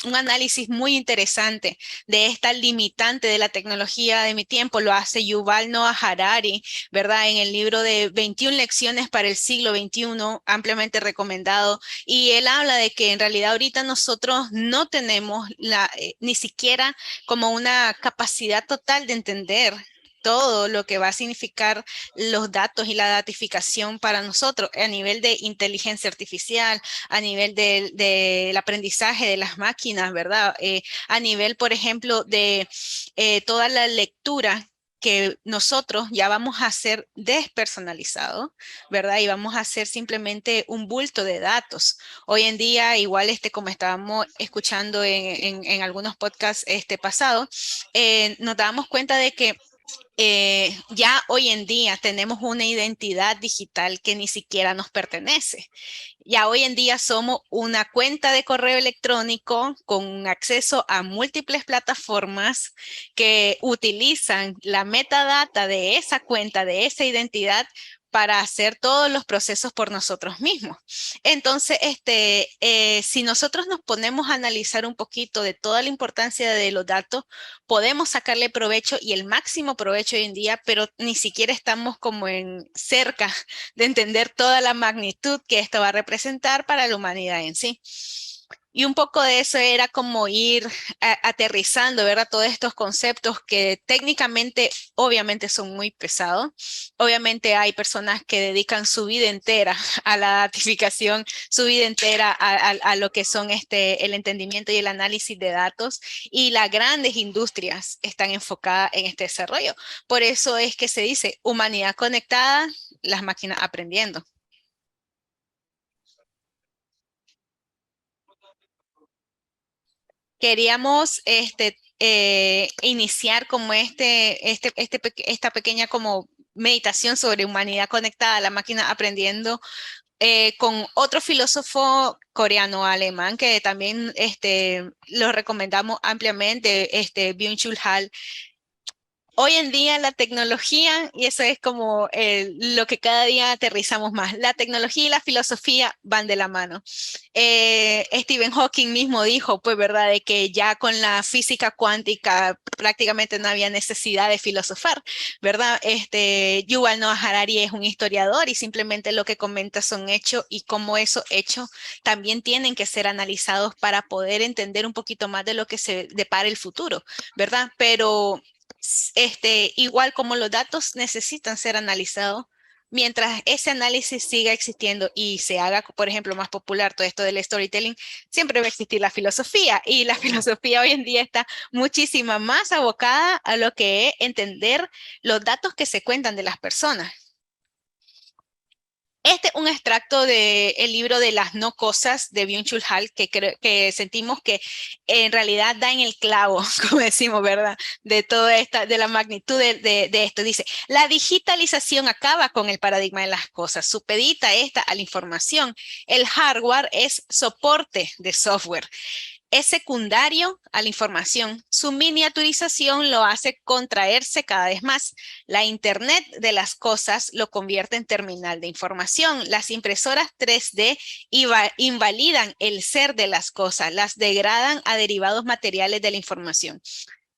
Un análisis muy interesante de esta limitante de la tecnología de mi tiempo lo hace Yuval Noah Harari, ¿verdad? En el libro de 21 lecciones para el siglo XXI, ampliamente recomendado. Y él habla de que en realidad ahorita nosotros no tenemos ni siquiera como una capacidad total de entender todo lo que va a significar los datos y la datificación para nosotros a nivel de inteligencia artificial, a nivel del aprendizaje de las máquinas, ¿verdad? A nivel, por ejemplo, de toda la lectura que nosotros ya vamos a hacer despersonalizado, ¿verdad? Y vamos a hacer simplemente un bulto de datos. Hoy en día, igual como estábamos escuchando en algunos podcasts pasados, nos damos cuenta de que ya hoy en día tenemos una identidad digital que ni siquiera nos pertenece. Ya hoy en día somos una cuenta de correo electrónico con acceso a múltiples plataformas que utilizan la metadata de esa cuenta, de esa identidad, para hacer todos los procesos por nosotros mismos. Entonces, si nosotros nos ponemos a analizar un poquito de toda la importancia de los datos, podemos sacarle provecho y el máximo provecho hoy en día, pero ni siquiera estamos como en cerca de entender toda la magnitud que esto va a representar para la humanidad en sí. Y un poco de eso era como ir aterrizando, ¿verdad? Todos estos conceptos que técnicamente, obviamente, son muy pesados. Obviamente hay personas que dedican su vida entera a la datificación, su vida entera a lo que son el entendimiento y el análisis de datos. Y las grandes industrias están enfocadas en este desarrollo. Por eso es que se dice humanidad conectada, las máquinas aprendiendo. Queríamos iniciar como esta pequeña como meditación sobre humanidad conectada, la máquina aprendiendo, con otro filósofo coreano-alemán que también lo recomendamos ampliamente, Byung-Chul Han. Hoy en día la tecnología, y eso es como lo que cada día aterrizamos más, la tecnología y la filosofía van de la mano. Stephen Hawking mismo dijo, pues, ¿verdad?, de que ya con la física cuántica prácticamente no había necesidad de filosofar, ¿verdad? Yuval Noah Harari es un historiador y simplemente lo que comenta son hechos y cómo esos hechos también tienen que ser analizados para poder entender un poquito más de lo que se depara el futuro, ¿verdad? Pero igual como los datos necesitan ser analizados, mientras ese análisis siga existiendo y se haga, por ejemplo, más popular todo esto del storytelling, siempre va a existir la filosofía y la filosofía hoy en día está muchísimo más abocada a lo que es entender los datos que se cuentan de las personas. Este es un extracto del libro de las no cosas de Byung-Chul Han que sentimos que en realidad da en el clavo, como decimos, ¿verdad? De toda de la magnitud de esto. Dice, la digitalización acaba con el paradigma de las cosas, supedita esta a la información. El hardware es soporte de software. Es secundario a la información. Su miniaturización lo hace contraerse cada vez más. La Internet de las cosas lo convierte en terminal de información. Las impresoras 3D invalidan el ser de las cosas, las degradan a derivados materiales de la información.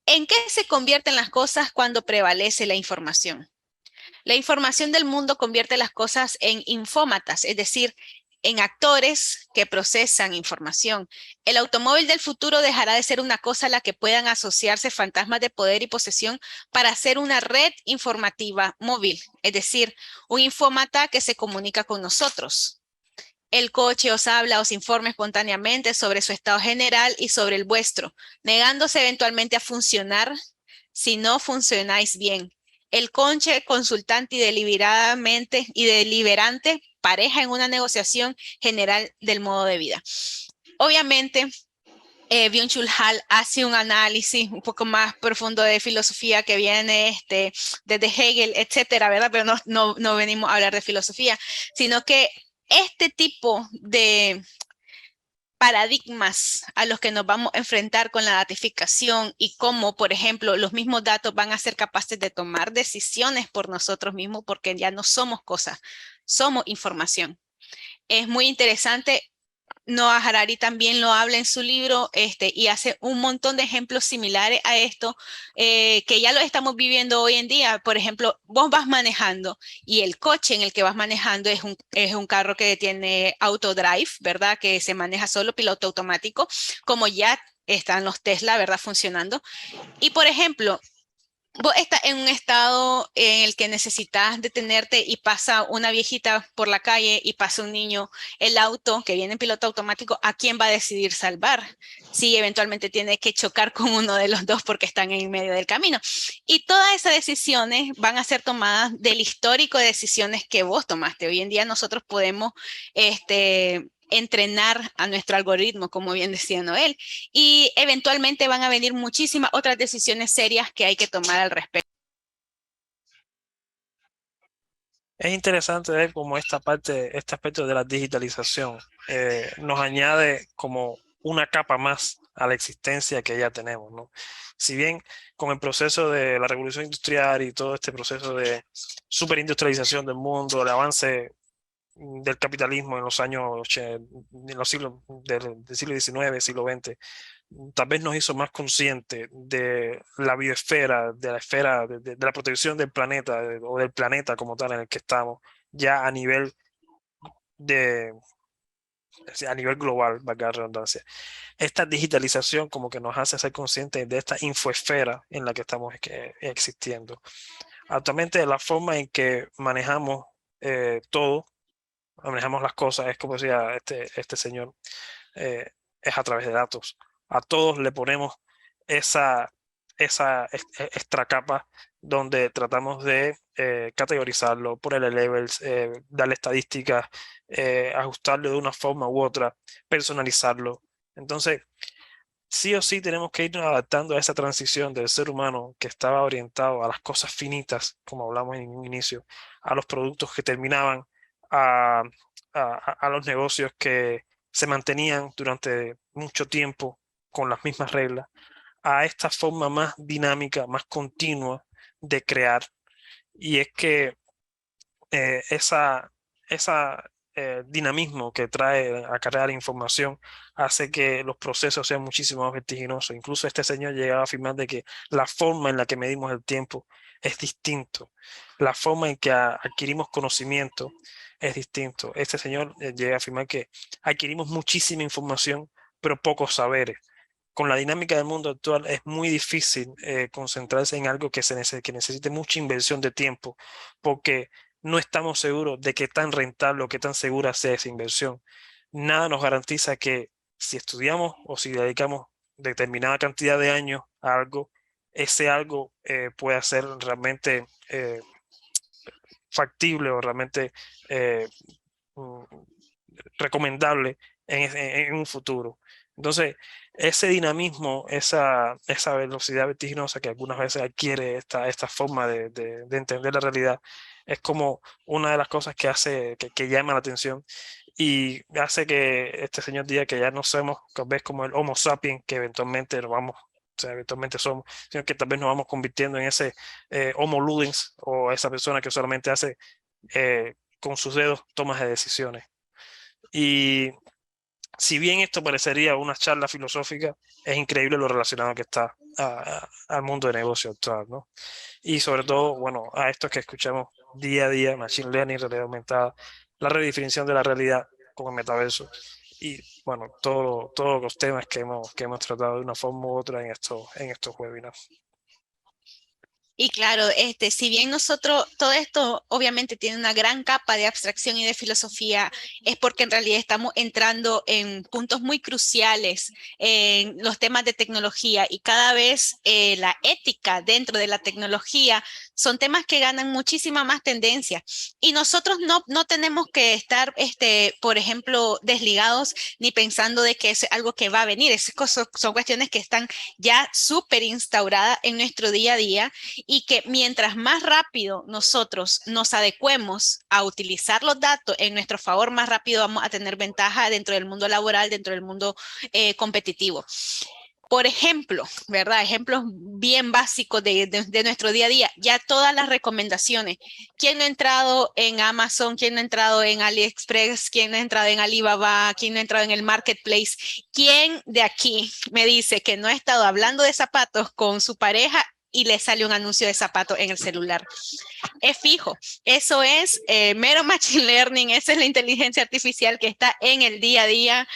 ¿En qué se convierten las cosas cuando prevalece la información? La información del mundo convierte las cosas en infómatas, es decir, en actores que procesan información. El automóvil del futuro dejará de ser una cosa a la que puedan asociarse fantasmas de poder y posesión para ser una red informativa móvil, es decir, un infómata que se comunica con nosotros. El coche os habla, os informa espontáneamente sobre su estado general y sobre el vuestro, negándose eventualmente a funcionar si no funcionáis bien. El coche consultante y deliberante pareja en una negociación general del modo de vida. Obviamente, Byung-Chul Han hace un análisis un poco más profundo de filosofía que viene desde Hegel, etcétera, ¿verdad? Pero no venimos a hablar de filosofía, sino que este tipo de paradigmas a los que nos vamos a enfrentar con la datificación y cómo, por ejemplo, los mismos datos van a ser capaces de tomar decisiones por nosotros mismos porque ya no somos cosas, somos información. Es muy interesante. Noah Harari también lo habla en su libro y hace un montón de ejemplos similares a esto que ya lo estamos viviendo hoy en día. Por ejemplo, vos vas manejando y el coche en el que vas manejando es un carro que tiene autodrive, ¿verdad? Que se maneja solo, piloto automático, como ya están los Tesla, ¿verdad? Funcionando. Y por ejemplo, vos estás en un estado en el que necesitas detenerte y pasa una viejita por la calle y pasa un niño, el auto que viene en piloto automático, ¿a quién va a decidir salvar? Si eventualmente tiene que chocar con uno de los dos porque están en medio del camino. Y todas esas decisiones van a ser tomadas del histórico de decisiones que vos tomaste. Hoy en día nosotros podemos entrenar a nuestro algoritmo, como bien decía Noel, y eventualmente van a venir muchísimas otras decisiones serias que hay que tomar al respecto. Es interesante ver cómo esta parte, este aspecto de la digitalización nos añade como una capa más a la existencia que ya tenemos, ¿no? Si bien con el proceso de la revolución industrial y todo este proceso de superindustrialización del mundo, el avance del capitalismo en los años, en los siglos del siglo XIX, siglo XX, tal vez nos hizo más conscientes de la biosfera, de la esfera, de la protección del planeta o del planeta como tal en el que estamos, ya a nivel de, a nivel global, valga la redundancia. Esta digitalización como que nos hace ser conscientes de esta infoesfera en la que estamos existiendo. Actualmente la forma en que manejamos todo, manejamos las cosas, es como decía este señor, eh, es a través de datos. A todos le ponemos esa extra capa donde tratamos de categorizarlo, ponerle levels, darle estadísticas, ajustarlo de una forma u otra, personalizarlo. Entonces, sí o sí tenemos que irnos adaptando a esa transición del ser humano que estaba orientado a las cosas finitas, como hablamos en un inicio, a los productos que terminaban, a, a los negocios que se mantenían durante mucho tiempo con las mismas reglas, a esta forma más dinámica, más continua de crear. Y es que esa dinamismo que trae a cargar información hace que los procesos sean muchísimo más vertiginosos. Incluso este señor llegaba a afirmar de que la forma en la que medimos el tiempo es distinto. La forma en que adquirimos conocimiento es distinto. Este señor llega a afirmar que adquirimos muchísima información, pero pocos saberes. Con la dinámica del mundo actual es muy difícil concentrarse en algo que necesite mucha inversión de tiempo, porque no estamos seguros de qué tan rentable o qué tan segura sea esa inversión. Nada nos garantiza que si estudiamos o si dedicamos determinada cantidad de años a algo, ese algo pueda ser realmente factible o realmente eh, mm, recomendable en un futuro. Entonces, ese dinamismo, esa velocidad vertiginosa que algunas veces adquiere esta forma de entender la realidad, es como una de las cosas que hace, que llama la atención y hace que este señor diga que ya no somos tal vez como el Homo sapiens que eventualmente nos vamos, o sea, eventualmente somos, sino que tal vez nos vamos convirtiendo en ese Homo ludens o esa persona que solamente hace con sus dedos tomas de decisiones. Y si bien esto parecería una charla filosófica, es increíble lo relacionado que está al mundo de negocio actual, ¿no? Y sobre todo, bueno, a esto que escuchamos día a día, Machine Learning, realidad aumentada, la redefinición de la realidad con el metaverso y, bueno, todos los temas que hemos tratado de una forma u otra en estos webinars. Y claro, si bien nosotros, todo esto obviamente tiene una gran capa de abstracción y de filosofía, es porque en realidad estamos entrando en puntos muy cruciales en los temas de tecnología y cada vez la ética dentro de la tecnología son temas que ganan muchísima más tendencia. Y nosotros no tenemos que estar, por ejemplo, desligados ni pensando de que es algo que va a venir. Esas cosas son cuestiones que están ya súper instauradas en nuestro día a día y que mientras más rápido nosotros nos adecuemos a utilizar los datos en nuestro favor, más rápido vamos a tener ventaja dentro del mundo laboral, dentro del mundo competitivo. Por ejemplo, ¿verdad? Ejemplos bien básicos de nuestro día a día. Ya todas las recomendaciones. ¿Quién no ha entrado en Amazon? ¿Quién no ha entrado en AliExpress? ¿Quién no ha entrado en Alibaba? ¿Quién no ha entrado en el Marketplace? ¿Quién de aquí me dice que no ha estado hablando de zapatos con su pareja y le sale un anuncio de zapatos en el celular? Es fijo. Eso es mero machine learning, esa es la inteligencia artificial que está en el día a día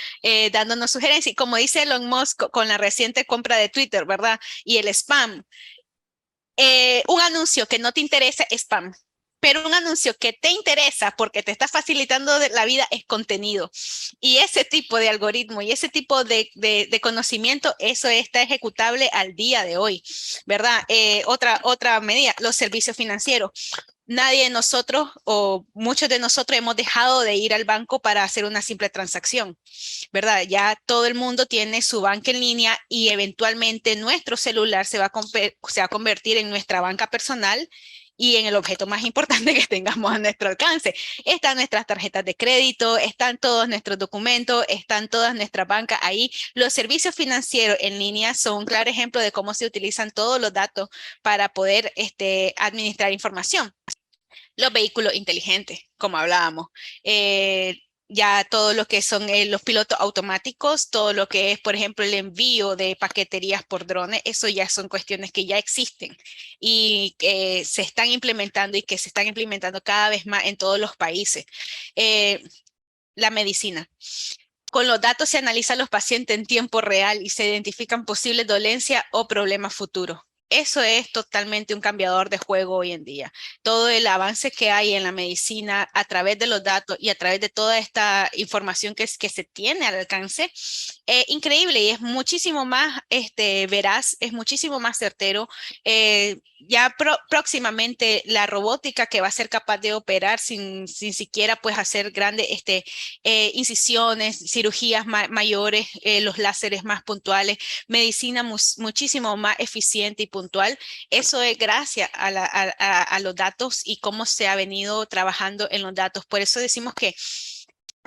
dándonos sugerencias. Y como dice Elon Musk con la reciente compra de Twitter, ¿verdad? Y el spam. Un anuncio que no te interesa es spam. Pero un anuncio que te interesa porque te está facilitando la vida es contenido. Y ese tipo de algoritmo y ese tipo de conocimiento, eso está ejecutable al día de hoy, ¿verdad? Otra medida, los servicios financieros. Nadie de nosotros o muchos de nosotros hemos dejado de ir al banco para hacer una simple transacción, ¿verdad? Ya todo el mundo tiene su banca en línea y eventualmente nuestro celular se va a convertir en nuestra banca personal y en el objeto más importante que tengamos a nuestro alcance. Están nuestras tarjetas de crédito, están todos nuestros documentos, están todas nuestras bancas ahí. Los servicios financieros en línea son un claro ejemplo de cómo se utilizan todos los datos para poder administrar información. Los vehículos inteligentes, como hablábamos. Ya todo lo que son los pilotos automáticos, todo lo que es, por ejemplo, el envío de paqueterías por drones, eso ya son cuestiones que ya existen y que se están implementando y que se están implementando cada vez más en todos los países. La medicina. Con los datos se analizan los pacientes en tiempo real y se identifican posibles dolencias o problemas futuros. Eso es totalmente un cambiador de juego hoy en día. Todo el avance que hay en la medicina a través de los datos y a través de toda esta información que se tiene al alcance, es increíble y es muchísimo más veraz, es muchísimo más certero. Ya próximamente la robótica que va a ser capaz de operar sin siquiera pues hacer grandes incisiones, cirugías mayores, los láseres más puntuales, medicina muchísimo más eficiente y puntual. Eso es gracias a los datos y cómo se ha venido trabajando en los datos. Por eso decimos que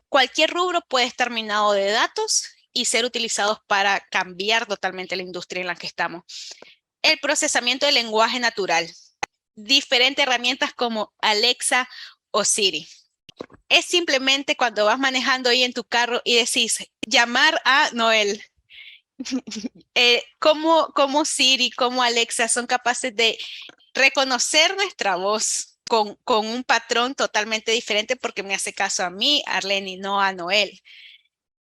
cualquier rubro puede estar minado de datos y ser utilizados para cambiar totalmente la industria en la que estamos. El procesamiento del lenguaje natural. Diferentes herramientas como Alexa o Siri. Es simplemente cuando vas manejando ahí en tu carro y decís, llamar a Noel. ¿Cómo Siri, cómo Alexa son capaces de reconocer nuestra voz con un patrón totalmente diferente porque me hace caso a mí, Arlene, y no a Noel?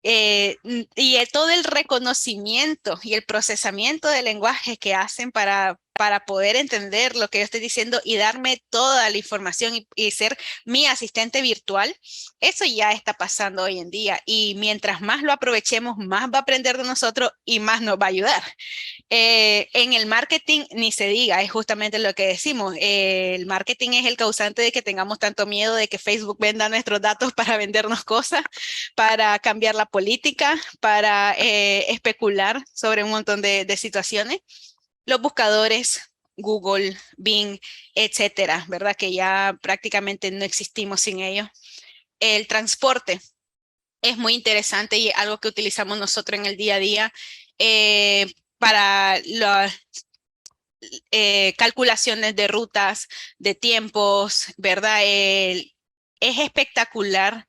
Todo el reconocimiento y el procesamiento del lenguaje que hacen para poder entender lo que yo estoy diciendo y darme toda la información y ser mi asistente virtual, eso ya está pasando hoy en día. Y mientras más lo aprovechemos, más va a aprender de nosotros y más nos va a ayudar. En el marketing ni se diga, es justamente lo que decimos. El marketing es el causante de que tengamos tanto miedo de que Facebook venda nuestros datos para vendernos cosas, para cambiar la política, para especular sobre un montón de situaciones. Los buscadores, Google, Bing, etcétera, ¿verdad? Que ya prácticamente no existimos sin ellos. El transporte es muy interesante y algo que utilizamos nosotros en el día a día. Para las calculaciones de rutas, de tiempos, ¿verdad? Es espectacular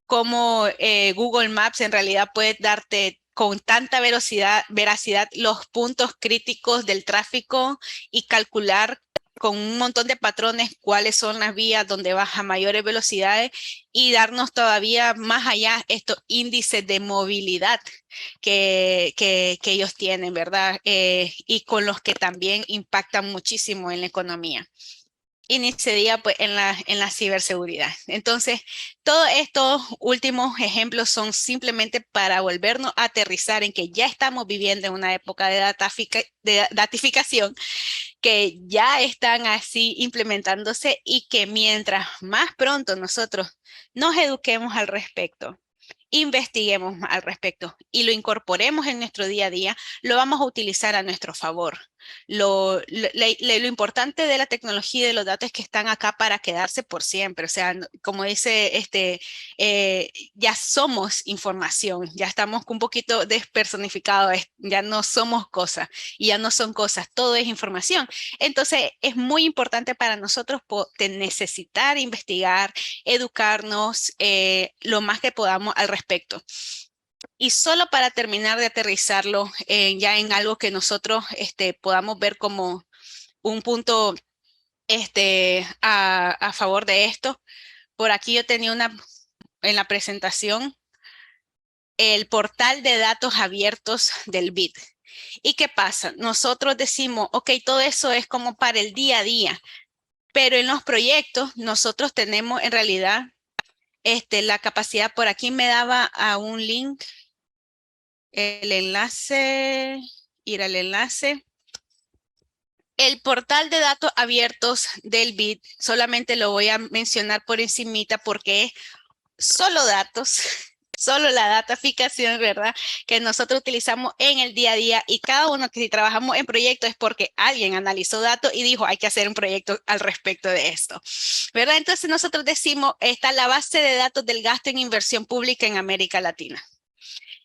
cómo Google Maps en realidad puede darte con tanta veracidad los puntos críticos del tráfico y calcular con un montón de patrones cuáles son las vías donde vas a mayores velocidades y darnos todavía más allá estos índices de movilidad que ellos tienen, ¿verdad? Y con los que también impactan muchísimo en la economía. Y ni se diga pues en la ciberseguridad. Entonces, todos estos últimos ejemplos son simplemente para volvernos a aterrizar en que ya estamos viviendo en una época de datificación, que ya están así implementándose y que mientras más pronto nosotros nos eduquemos al respecto, investiguemos al respecto y lo incorporemos en nuestro día a día, lo vamos a utilizar a nuestro favor. Lo importante de la tecnología y de los datos es que están acá para quedarse por siempre. O sea, como dice, ya somos información, ya estamos un poquito despersonificados, ya no somos cosas y ya no son cosas, todo es información. Entonces, es muy importante para nosotros necesitar investigar, educarnos lo más que podamos al respecto. Y solo para terminar de aterrizarlo ya en algo que nosotros podamos ver como un punto a favor de esto, por aquí yo tenía en la presentación el portal de datos abiertos del BID. ¿Y qué pasa? Nosotros decimos, ok, todo eso es como para el día a día, pero en los proyectos nosotros tenemos en realidad la capacidad, por aquí me daba a un link, el enlace, ir al enlace. El portal de datos abiertos del BID, solamente lo voy a mencionar por encimita porque es solo datos, solo la datificación, ¿verdad? Que nosotros utilizamos en el día a día y cada uno que si trabajamos en proyectos es porque alguien analizó datos y dijo hay que hacer un proyecto al respecto de esto, ¿verdad? Entonces nosotros decimos, está la base de datos del gasto en inversión pública en América Latina.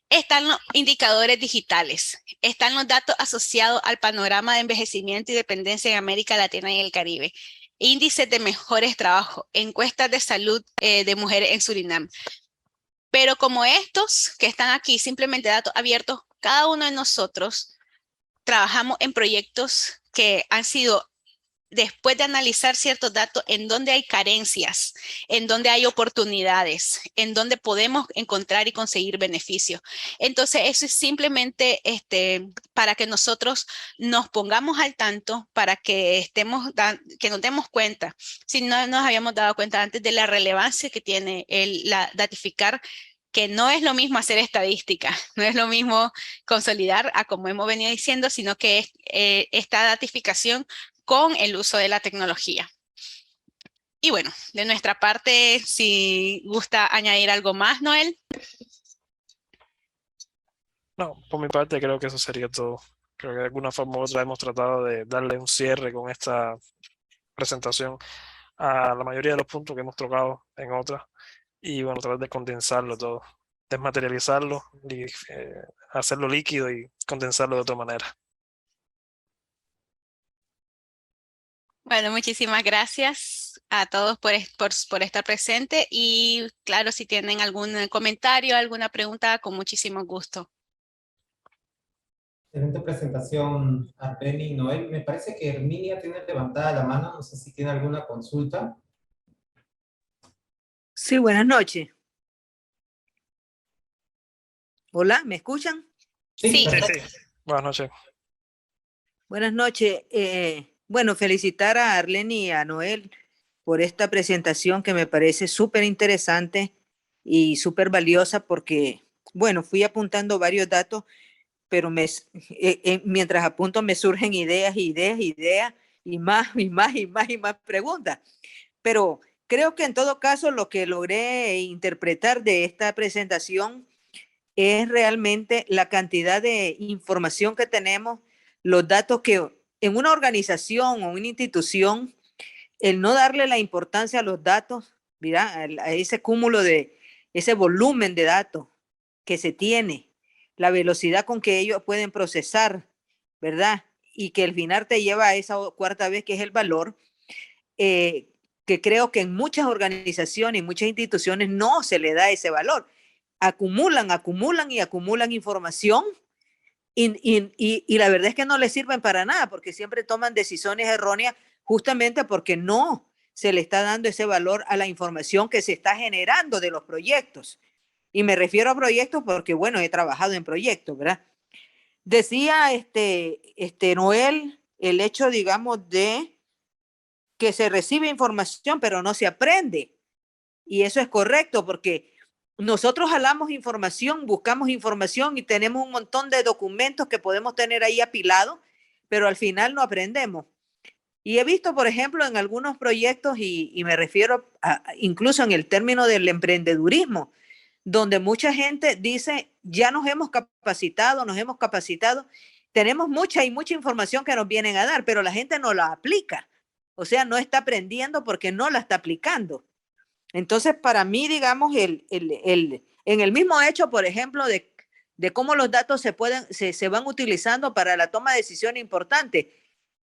Están los indicadores digitales, están los datos asociados al panorama de envejecimiento y dependencia en América Latina y el Caribe, índices de mejores trabajos, encuestas de salud de mujeres en Surinam. Pero como estos que están aquí, simplemente datos abiertos, cada uno de nosotros trabajamos en proyectos que han sido después de analizar ciertos datos en donde hay carencias, en donde hay oportunidades, en donde podemos encontrar y conseguir beneficios. Entonces, eso es simplemente para que nosotros nos pongamos al tanto, para que que nos demos cuenta, si no nos habíamos dado cuenta antes de la relevancia que tiene la datificar, que no es lo mismo hacer estadística, no es lo mismo consolidar a como hemos venido diciendo, sino que es esta datificación con el uso de la tecnología. Y bueno, de nuestra parte, si gusta añadir algo más, Noel. No, por mi parte creo que eso sería todo. Creo que de alguna forma u otra hemos tratado de darle un cierre con esta presentación a la mayoría de los puntos que hemos tocado en otras y bueno, tratar de condensarlo todo, desmaterializarlo, hacerlo líquido y condensarlo de otra manera. Bueno, muchísimas gracias a todos por estar presente y claro, si tienen algún comentario, alguna pregunta, con muchísimo gusto. Excelente presentación, Arbeni y Noel. Me parece que Herminia tiene levantada la mano, no sé si tiene alguna consulta. Sí, buenas noches. Hola, ¿me escuchan? Sí. Sí, sí. Buenas noches. Buenas noches. Bueno, felicitar a Arlene y a Noel por esta presentación que me parece súper interesante y súper valiosa porque, bueno, fui apuntando varios datos, pero mientras apunto me surgen ideas y más y más y más y más preguntas. Pero creo que en todo caso lo que logré interpretar de esta presentación es realmente la cantidad de información que tenemos, los datos que en una organización o una institución, el no darle la importancia a los datos, mira, a ese cúmulo de, ese volumen de datos que se tiene, la velocidad con que ellos pueden procesar, ¿verdad? Y que al final te lleva a esa cuarta vez que es el valor, que creo que en muchas organizaciones y muchas instituciones no se le da ese valor. Acumulan información y la verdad es que no les sirven para nada porque siempre toman decisiones erróneas justamente porque no se le está dando ese valor a la información que se está generando de los proyectos. Y me refiero a proyectos porque, bueno, he trabajado en proyectos, ¿verdad? Decía Noel, el hecho, digamos, de que se recibe información pero no se aprende. Y eso es correcto porque nosotros jalamos información, buscamos información y tenemos un montón de documentos que podemos tener ahí apilados, pero al final no aprendemos. Y he visto, por ejemplo, en algunos proyectos, y me refiero incluso en el término del emprendedurismo, donde mucha gente dice, ya nos hemos capacitado, tenemos mucha y mucha información que nos vienen a dar, pero la gente no la aplica. O sea, no está aprendiendo porque no la está aplicando. Entonces, para mí, digamos, en el mismo hecho, por ejemplo, de cómo los datos se van utilizando para la toma de decisiones importantes,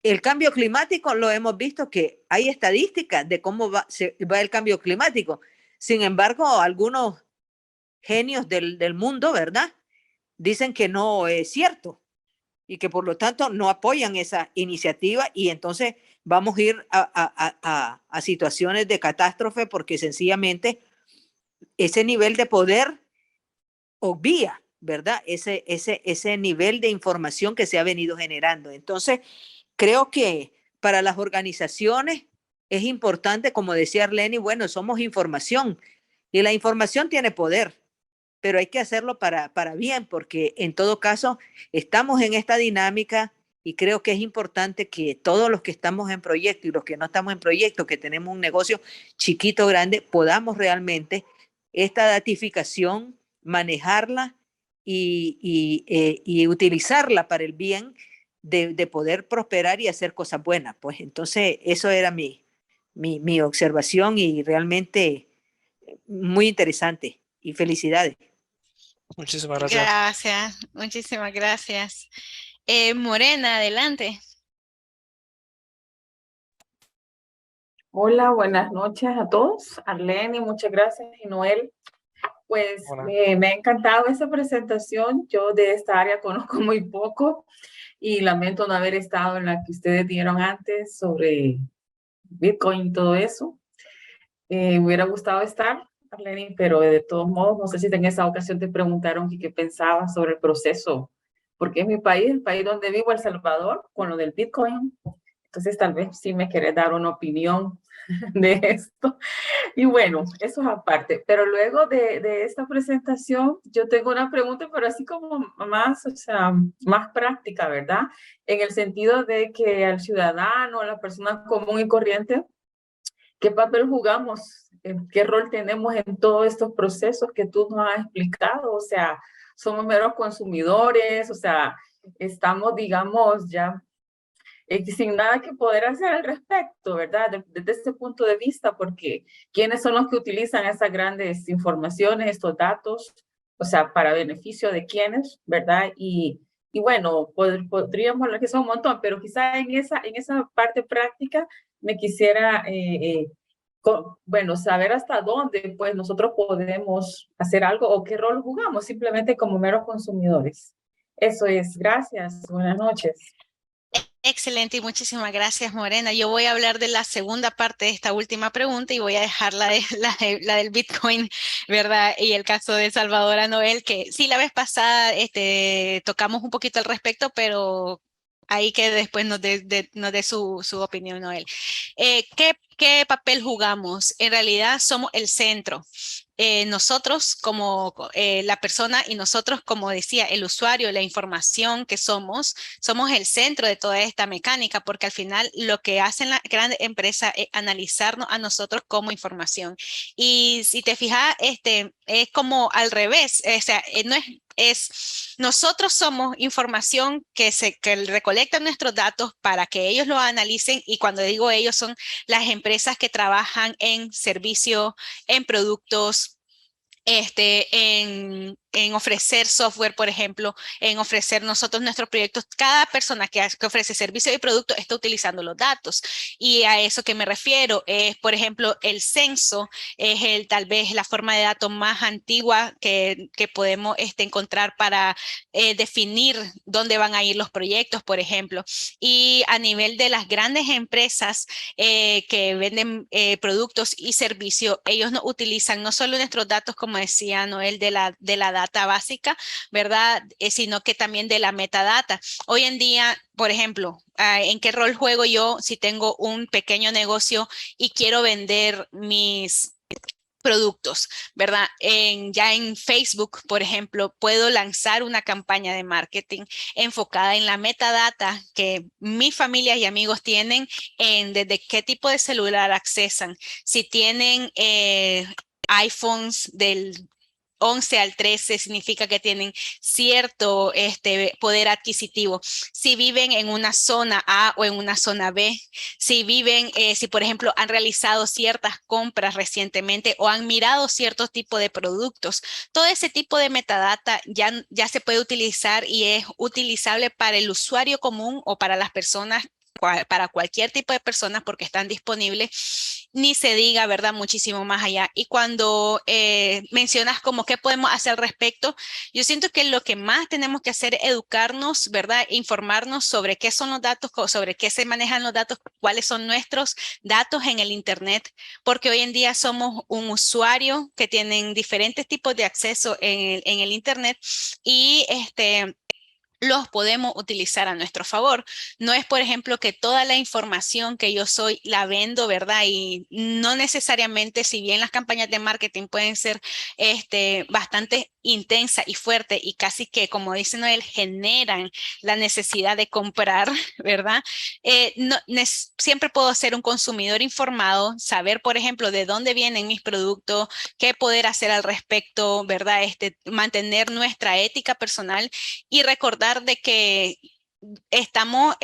el cambio climático lo hemos visto que hay estadísticas de cómo va el cambio climático. Sin embargo, algunos genios del mundo, ¿verdad? Dicen que no es cierto y que por lo tanto no apoyan esa iniciativa y entonces vamos a ir a situaciones de catástrofe porque sencillamente ese nivel de poder obvia, ¿verdad? Ese nivel de información que se ha venido generando. Entonces, creo que para las organizaciones es importante, como decía Arlene, bueno, somos información y la información tiene poder, pero hay que hacerlo para bien, porque en todo caso estamos en esta dinámica y creo que es importante que todos los que estamos en proyecto y los que no estamos en proyecto, que tenemos un negocio chiquito o grande, podamos realmente esta datificación manejarla y utilizarla para el bien de poder prosperar y hacer cosas buenas. Pues entonces eso era mi observación y realmente muy interesante. Y felicidades. Muchísimas gracias. Gracias, muchísimas gracias. Morena, adelante. Hola, buenas noches a todos. Arlene, muchas gracias. Y Noel, pues Hola. me ha encantado esa presentación. Yo de esta área conozco muy poco y lamento no haber estado en la que ustedes dieron antes sobre Bitcoin y todo eso. Me hubiera gustado estar, Arlene, pero de todos modos, no sé si en esa ocasión te preguntaron qué pensaba sobre el proceso, porque es mi país, el país donde vivo, El Salvador, con lo del Bitcoin. Entonces, tal vez sí me querés dar una opinión de esto. Y bueno, eso es aparte. Pero luego de esta presentación, yo tengo una pregunta, pero así como más, o sea, más práctica, ¿verdad? En el sentido de que al ciudadano, a la persona común y corriente, ¿qué papel jugamos? ¿Qué rol tenemos en todos estos procesos que tú nos has explicado? O sea, somos meros consumidores, o sea, estamos, digamos, ya sin nada que poder hacer al respecto, ¿verdad? Desde ese punto de vista, porque ¿quiénes son los que utilizan esas grandes informaciones, estos datos? O sea, para beneficio de quiénes, ¿verdad? Y bueno, podríamos hablar que son un montón, pero quizá en esa parte práctica me quisiera, bueno, saber hasta dónde pues nosotros podemos hacer algo o qué rol jugamos simplemente como meros consumidores. Eso es. Gracias. Buenas noches. Excelente y muchísimas gracias, Morena. Yo voy a hablar de la segunda parte de esta última pregunta y voy a dejar la del Bitcoin, ¿verdad? Y el caso de Salvador Noel, que sí, la vez pasada tocamos un poquito al respecto, pero ahí que después nos dé su opinión, Noel. ¿Qué papel jugamos? En realidad somos el centro. Nosotros como la persona y nosotros, como decía, el usuario, la información que somos el centro de toda esta mecánica, porque al final lo que hacen las grandes empresas es analizarnos a nosotros como información. Y si te fijas, es como al revés, o sea, no nosotros somos información que recolectan nuestros datos para que ellos lo analicen, y cuando digo ellos son las empresas que trabajan en servicios, en productos, en ofrecer software, por ejemplo, en ofrecer nosotros nuestros proyectos. Cada persona que ofrece servicio y producto está utilizando los datos. Y a eso que me refiero es, por ejemplo, el censo es tal vez la forma de datos más antigua que podemos encontrar para definir dónde van a ir los proyectos, por ejemplo. Y a nivel de las grandes empresas que venden productos y servicios, ellos no utilizan no solo nuestros datos, como decía Noel, de la data básica, ¿verdad? Sino que también de la metadata. Hoy en día, por ejemplo, ¿en qué rol juego yo si tengo un pequeño negocio y quiero vender mis productos, ¿verdad? Ya en Facebook, por ejemplo, puedo lanzar una campaña de marketing enfocada en la metadata que mi familia y amigos tienen, desde qué tipo de celular accesan, si tienen iPhones del 11 al 13, significa que tienen cierto poder adquisitivo. Si viven en una zona A o en una zona B, si por ejemplo han realizado ciertas compras recientemente o han mirado cierto tipo de productos, todo ese tipo de metadata ya se puede utilizar y es utilizable para el usuario común o para las personas, para cualquier tipo de personas, porque están disponibles, ni se diga, ¿verdad? Muchísimo más allá. Y cuando mencionas como qué podemos hacer al respecto, yo siento que lo que más tenemos que hacer es educarnos, ¿verdad? Informarnos sobre qué son los datos, sobre qué se manejan los datos, cuáles son nuestros datos en el Internet, porque hoy en día somos un usuario que tienen diferentes tipos de acceso en el Internet, y los podemos utilizar a nuestro favor. No es, por ejemplo, que toda la información que yo soy la vendo, ¿verdad? Y no necesariamente, si bien las campañas de marketing pueden ser bastante intensas y fuertes y casi que, como dice Noel, generan la necesidad de comprar, ¿verdad? Siempre puedo ser un consumidor informado, saber, por ejemplo, de dónde vienen mis productos, qué poder hacer al respecto, ¿verdad? Mantener nuestra ética personal y recordar de que estamos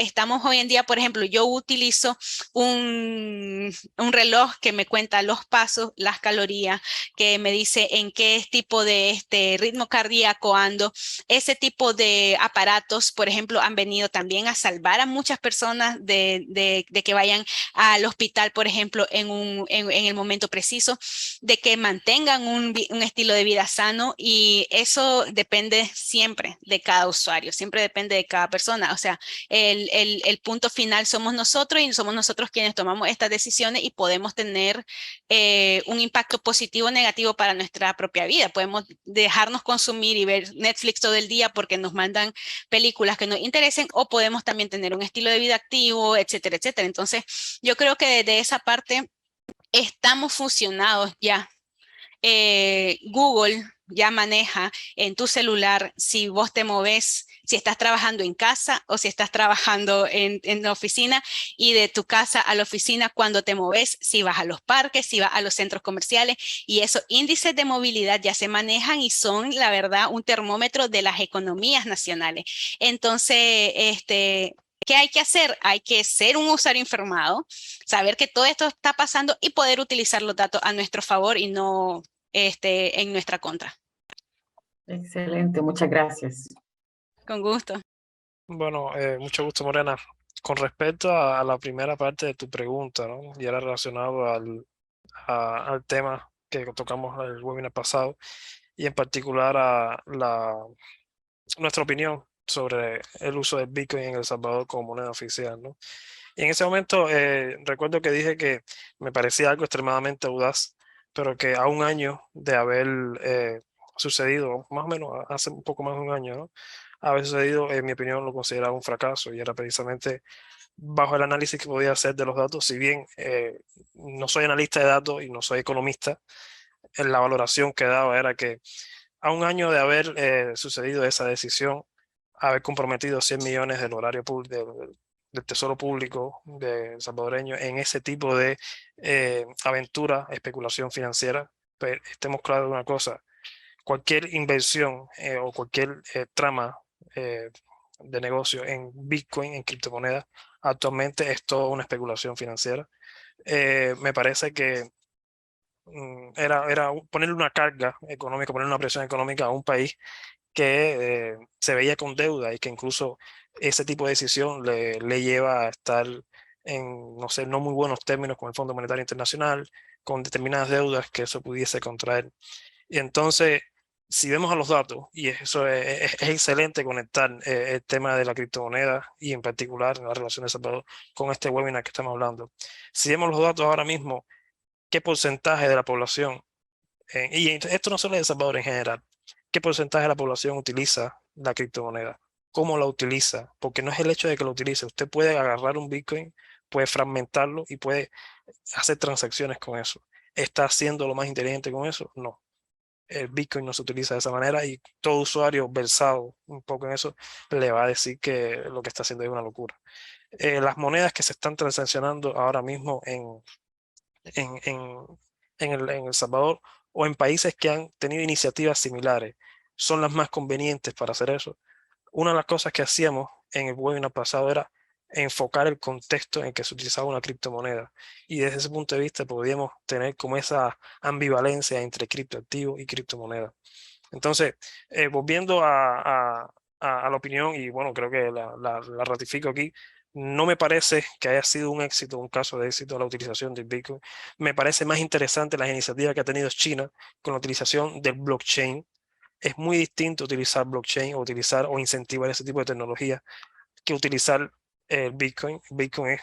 hoy en día, por ejemplo, yo utilizo un reloj que me cuenta los pasos, las calorías, que me dice en qué tipo de ritmo cardíaco ando. Ese tipo de aparatos, por ejemplo, han venido también a salvar a muchas personas de que vayan al hospital, por ejemplo, en el momento preciso, de que mantengan un estilo de vida sano, y eso depende siempre de cada usuario, siempre depende de cada persona. O sea, el punto final somos nosotros, y somos nosotros quienes tomamos estas decisiones y podemos tener un impacto positivo o negativo para nuestra propia vida. Podemos dejarnos consumir y ver Netflix todo el día porque nos mandan películas que nos interesen, o podemos también tener un estilo de vida activo, etcétera, etcétera. Entonces, yo creo que desde esa parte estamos fusionados ya. Google ya maneja en tu celular si vos te moves, si estás trabajando en casa o si estás trabajando en la oficina, y de tu casa a la oficina cuando te moves, si vas a los parques, si vas a los centros comerciales, y esos índices de movilidad ya se manejan y son, la verdad, un termómetro de las economías nacionales. Entonces, ¿qué hay que hacer? Hay que ser un usuario informado, saber que todo esto está pasando y poder utilizar los datos a nuestro favor y no en nuestra contra. Excelente, muchas gracias. Con gusto. Bueno, mucho gusto, Morena. Con respecto a la primera parte de tu pregunta, ¿no? Y era relacionado al tema que tocamos en el webinar pasado, y en particular a nuestra opinión sobre el uso del Bitcoin en El Salvador como moneda oficial, ¿no? Y en ese momento recuerdo que dije que me parecía algo extremadamente audaz, pero que a un año de haber sucedido, más o menos hace un poco más de un año, ¿no? Haber sucedido, en mi opinión, lo consideraba un fracaso, y era precisamente bajo el análisis que podía hacer de los datos. Si bien no soy analista de datos y no soy economista, la valoración que daba era que a un año de haber sucedido esa decisión, haber comprometido 100 millones del horario del Tesoro Público de salvadoreño en ese tipo de aventura, especulación financiera, pero estemos claros de una cosa: cualquier inversión o cualquier trama de negocio en Bitcoin, en criptomonedas, actualmente es toda una especulación financiera. Me parece que era ponerle una carga económica, ponerle una presión económica a un país que se veía con deuda, y que incluso ese tipo de decisión le lleva a estar en, no sé, no muy buenos términos con el Fondo Monetario Internacional, con determinadas deudas que eso pudiese contraer. Y entonces, si vemos a los datos, y eso es excelente conectar el tema de la criptomoneda, y en particular la relación de El Salvador, con este webinar que estamos hablando. Si vemos los datos ahora mismo, ¿qué porcentaje de la población, y esto no solo es El Salvador en general, qué porcentaje de la población utiliza la criptomoneda? ¿Cómo la utiliza? Porque no es el hecho de que lo utilice. Usted puede agarrar un Bitcoin, puede fragmentarlo y puede hacer transacciones con eso. ¿Está haciendo lo más inteligente con eso? No. El Bitcoin no se utiliza de esa manera, y todo usuario versado un poco en eso le va a decir que lo que está haciendo es una locura. Las monedas que se están transaccionando ahora mismo en El Salvador, o en países que han tenido iniciativas similares, son las más convenientes para hacer eso. Una de las cosas que hacíamos en el webinar pasado era enfocar el contexto en que se utilizaba una criptomoneda, y desde ese punto de vista podíamos tener como esa ambivalencia entre criptoactivo y criptomoneda. Entonces, volviendo a la opinión, y bueno, creo que la ratifico aquí, no me parece que haya sido un éxito, un caso de éxito la utilización del Bitcoin. Me parece más interesante las iniciativas que ha tenido China con la utilización del blockchain. Es muy distinto utilizar blockchain o utilizar o incentivar ese tipo de tecnología que utilizar el Bitcoin. Bitcoin es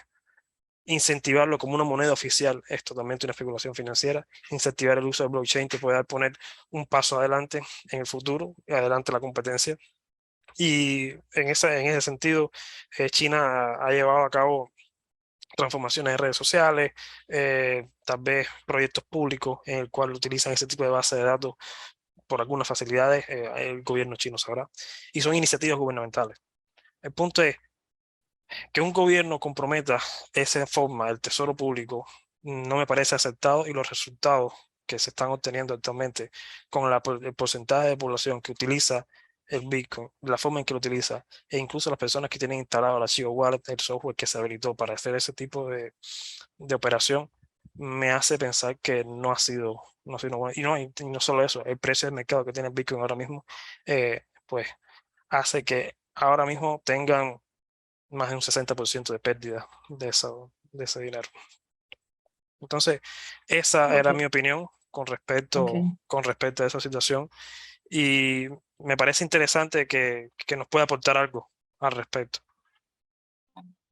incentivarlo como una moneda oficial, es totalmente una especulación financiera. Incentivar el uso del blockchain te puede dar poner un paso adelante en el futuro, adelante la competencia. Y en ese sentido, China ha llevado a cabo transformaciones en redes sociales, tal vez proyectos públicos en el cual utilizan ese tipo de base de datos por algunas facilidades, el gobierno chino sabrá, y son iniciativas gubernamentales. El punto es que un gobierno comprometa esa forma el tesoro público no me parece aceptado, y los resultados que se están obteniendo actualmente con el porcentaje de población que utiliza el Bitcoin, la forma en que lo utiliza, e incluso las personas que tienen instalado la Chivo Wallet, el software que se habilitó para hacer ese tipo de operación, me hace pensar que no ha sido bueno. Y no solo eso, el precio del mercado que tiene el Bitcoin ahora mismo, pues hace que ahora mismo tengan más de un 60% de pérdida de ese dinero. Entonces, esa era Ok, mi opinión ok. con respecto a esa situación, y me parece interesante que nos pueda aportar algo al respecto.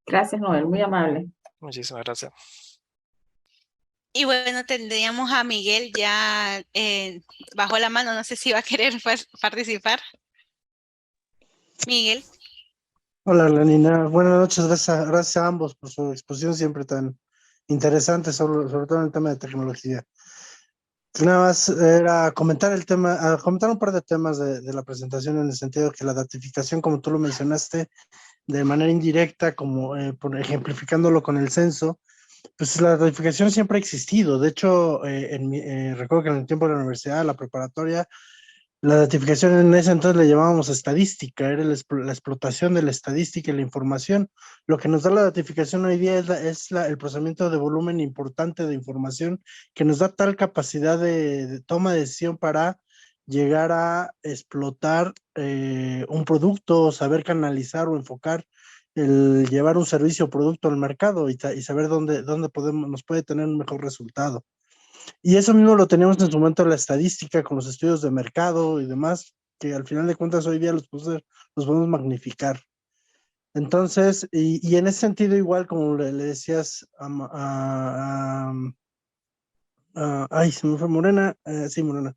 Gracias, Noel, muy amable. Muchísimas gracias. Y bueno, tendríamos a Miguel ya bajo la mano, no sé si va a querer participar. Miguel. Hola, Lenina. Buenas noches. Gracias a ambos por su exposición siempre tan interesante, sobre todo en el tema de tecnología. Nada más era comentar comentar un par de temas de la presentación, en el sentido que la datificación, como tú lo mencionaste, de manera indirecta, como ejemplificándolo con el censo, pues la datificación siempre ha existido. De hecho, recuerdo que en el tiempo de la universidad, la preparatoria, la datificación en ese entonces le llamábamos estadística, era la explotación de la estadística y la información. Lo que nos da la datificación hoy día el procesamiento de volumen importante de información, que nos da tal capacidad de toma de decisión para llegar a explotar un producto, saber canalizar o enfocar, el llevar un servicio o producto al mercado, y saber dónde nos puede tener un mejor resultado. Y eso mismo lo teníamos en su momento en la estadística, con los estudios de mercado y demás, que al final de cuentas hoy día los podemos magnificar. Entonces, y en ese sentido, igual como le decías ay, se me fue Morena, sí, Morena.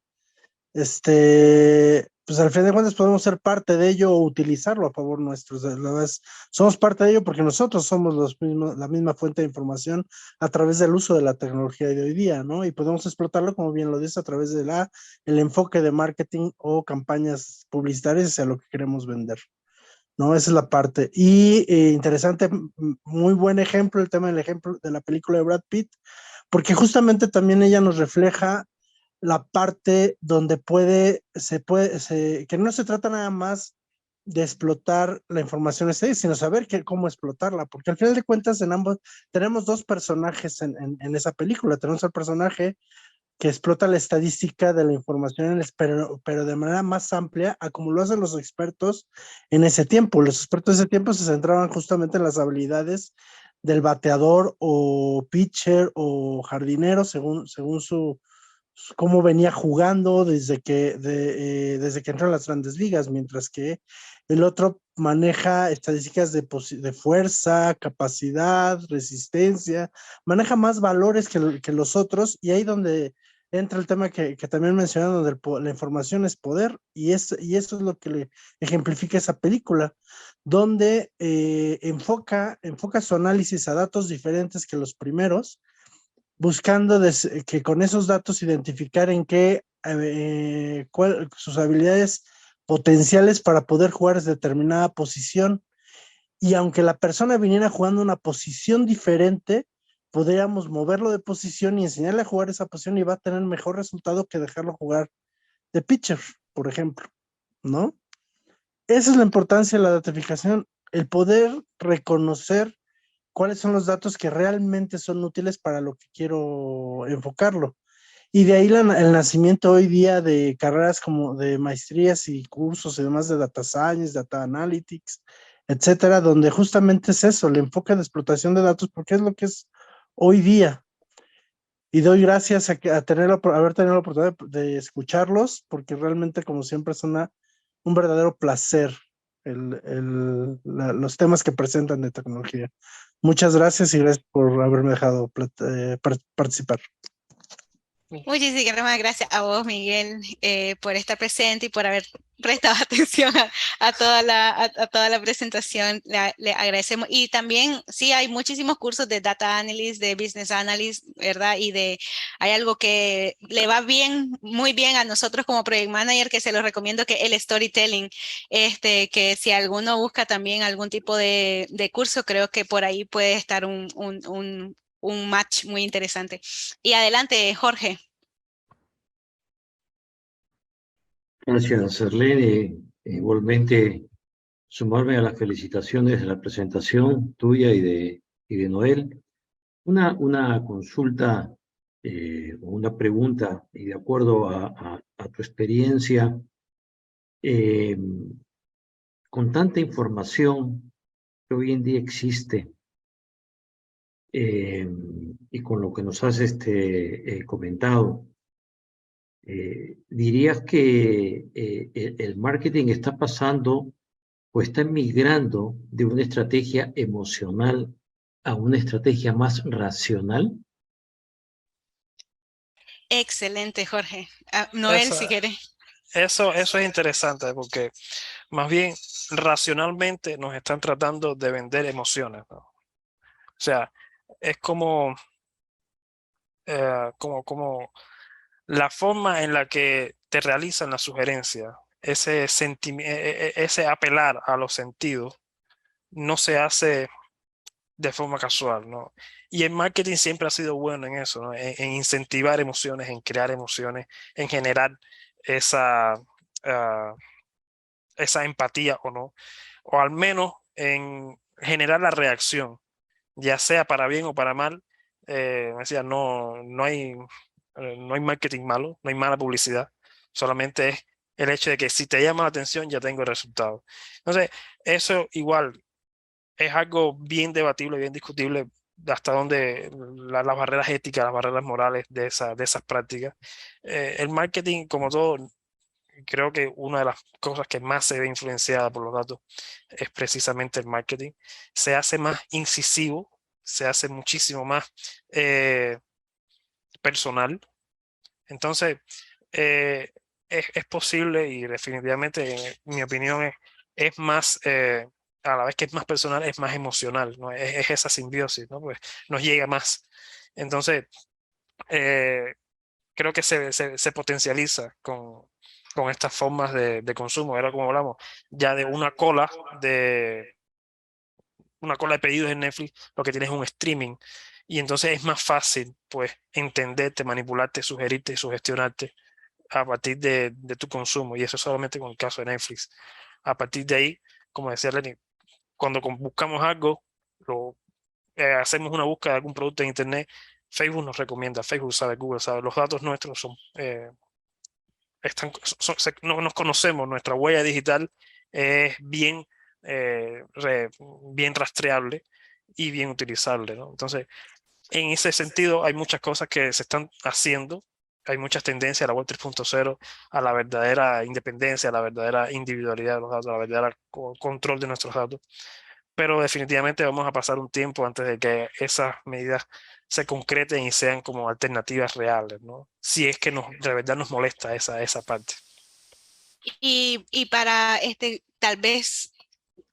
Pues al final de cuentas podemos ser parte de ello o utilizarlo a favor nuestro. O sea, somos parte de ello porque nosotros somos la misma fuente de información a través del uso de la tecnología de hoy día, ¿no? Y podemos explotarlo, como bien lo dice, a través de el enfoque de marketing o campañas publicitarias hacia lo que queremos vender, ¿no? Esa es la parte. Y interesante, muy buen ejemplo, el tema del ejemplo de la película de Brad Pitt, porque justamente también ella nos refleja la parte donde que no se trata nada más de explotar la información estadística, sino saber cómo explotarla, porque al final de cuentas en ambos tenemos dos personajes en esa película. Tenemos al personaje que explota la estadística de la información, pero de manera más amplia, a como lo hacen los expertos en ese tiempo. Los expertos de ese tiempo se centraban justamente en las habilidades del bateador o pitcher o jardinero, según cómo venía jugando desde que entró a las grandes ligas, mientras que el otro maneja estadísticas de fuerza, capacidad, resistencia, maneja más valores que los otros, y ahí donde entra el tema que también mencionaron, donde la información es poder, y eso es lo que le ejemplifica esa película, donde enfoca su análisis a datos diferentes que los primeros, buscando que con esos datos identificar sus habilidades potenciales para poder jugar desde determinada posición. Y aunque la persona viniera jugando una posición diferente, podríamos moverlo de posición y enseñarle a jugar esa posición, y va a tener mejor resultado que dejarlo jugar de pitcher, por ejemplo, ¿no? Esa es la importancia de la datificación, el poder reconocer cuáles son los datos que realmente son útiles para lo que quiero enfocarlo. Y de ahí el nacimiento hoy día de carreras como de maestrías y cursos y demás de data science, data analytics, etcétera, donde justamente es eso, el enfoque de explotación de datos, porque es lo que es hoy día. Y doy gracias a haber tenido la oportunidad de escucharlos, porque realmente, como siempre, es un verdadero placer los temas que presentan de tecnología. Muchas gracias, y gracias por haberme dejado participar. Muchísimas gracias a vos, Miguel, por estar presente y por haber prestado atención a toda la presentación. Le agradecemos. Y también, sí, hay muchísimos cursos de Data Analyst, de Business Analyst, ¿verdad? Hay algo que le va bien, muy bien a nosotros como Project Manager, que se lo recomiendo, que es el Storytelling. Que si alguno busca también algún tipo de curso, creo que por ahí puede estar un match muy interesante. Y adelante, Jorge. Gracias, Arlene. Igualmente, sumarme a las felicitaciones de la presentación tuya y de Noel. Una consulta o una pregunta, y de acuerdo a tu experiencia, con tanta información que hoy en día existe, y con lo que nos has comentado, ¿dirías que el marketing está pasando o está migrando de una estrategia emocional a una estrategia más racional? Excelente, Jorge. Noel, si quieres. Eso es interesante porque más bien racionalmente nos están tratando de vender emociones, ¿no? O sea, es como la forma en la que te realizan la sugerencia, ese apelar a los sentidos, no se hace de forma casual, ¿no? Y el marketing siempre ha sido bueno en eso, ¿no? En incentivar emociones, en crear emociones, en generar esa, ah, esa empatía o no, o al menos en generar la reacción, ya sea para bien o para mal. Me decía, no hay marketing malo, no hay mala publicidad, solamente es el hecho de que si te llama la atención ya tengo el resultado. Entonces, eso igual es algo bien debatible, bien discutible, de hasta dónde las barreras éticas, las barreras morales de esas prácticas. El marketing, como todo, creo que una de las cosas que más se ve influenciada por los datos es precisamente el marketing. Se hace más incisivo, se hace muchísimo más personal. Entonces, es posible y definitivamente, en mi opinión, es más, a la vez que es más personal, es más emocional, ¿no? Es esa simbiosis, ¿no? Pues nos llega más. Entonces, creo que se potencializa con estas formas de consumo. Era como hablamos, ya de una cola de pedidos en Netflix, lo que tienes es un streaming. Y entonces es más fácil, pues, entenderte, manipularte, sugerirte y sugestionarte a partir de tu consumo. Y eso solamente con el caso de Netflix. A partir de ahí, como decía Lenny, cuando buscamos algo, hacemos una búsqueda de algún producto en Internet, Facebook nos recomienda, Facebook sabe, Google sabe, los datos nuestros no nos conocemos, nuestra huella digital es bien rastreable y bien utilizable, ¿no? Entonces, en ese sentido, hay muchas cosas que se están haciendo, hay muchas tendencias a la web 3.0, a la verdadera independencia, a la verdadera individualidad de los datos, a la verdadera control de nuestros datos. Pero definitivamente vamos a pasar un tiempo antes de que esas medidas se concreten y sean como alternativas reales, ¿no? Si es que de verdad nos molesta esa parte. Y para tal vez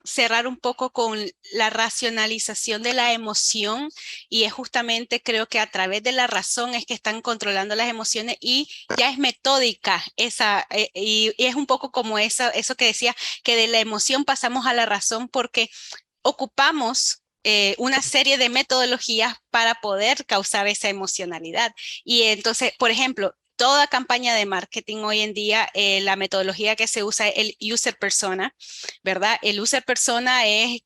cerrar un poco con la racionalización de la emoción, y es justamente, creo que a través de la razón es que están controlando las emociones y ya es metódica y es un poco como eso que decía, que de la emoción pasamos a la razón porque ocupamos una serie de metodologías para poder causar esa emocionalidad. Y entonces, por ejemplo, toda campaña de marketing hoy en día, la metodología que se usa es el user persona, ¿verdad? El user persona es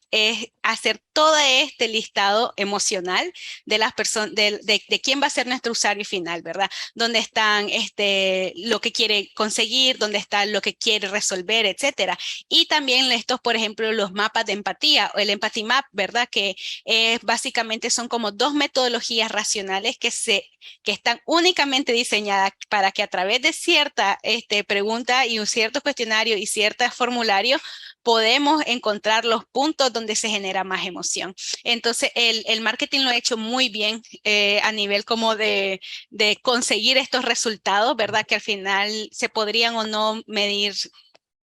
hacer todo este listado emocional de las personas, de quién va a ser nuestro usuario final, ¿verdad? Dónde están lo que quiere conseguir, dónde está lo que quiere resolver, etcétera. Y también estos, por ejemplo, los mapas de empatía o el Empathy Map, ¿verdad? Que básicamente son como dos metodologías racionales que están únicamente diseñadas para que a través de cierta pregunta y un cierto cuestionario y cierto formulario podemos encontrar los puntos donde se genera más emoción. Entonces, el marketing lo ha hecho muy bien a nivel como de conseguir estos resultados, ¿verdad? Que al final se podrían o no medir,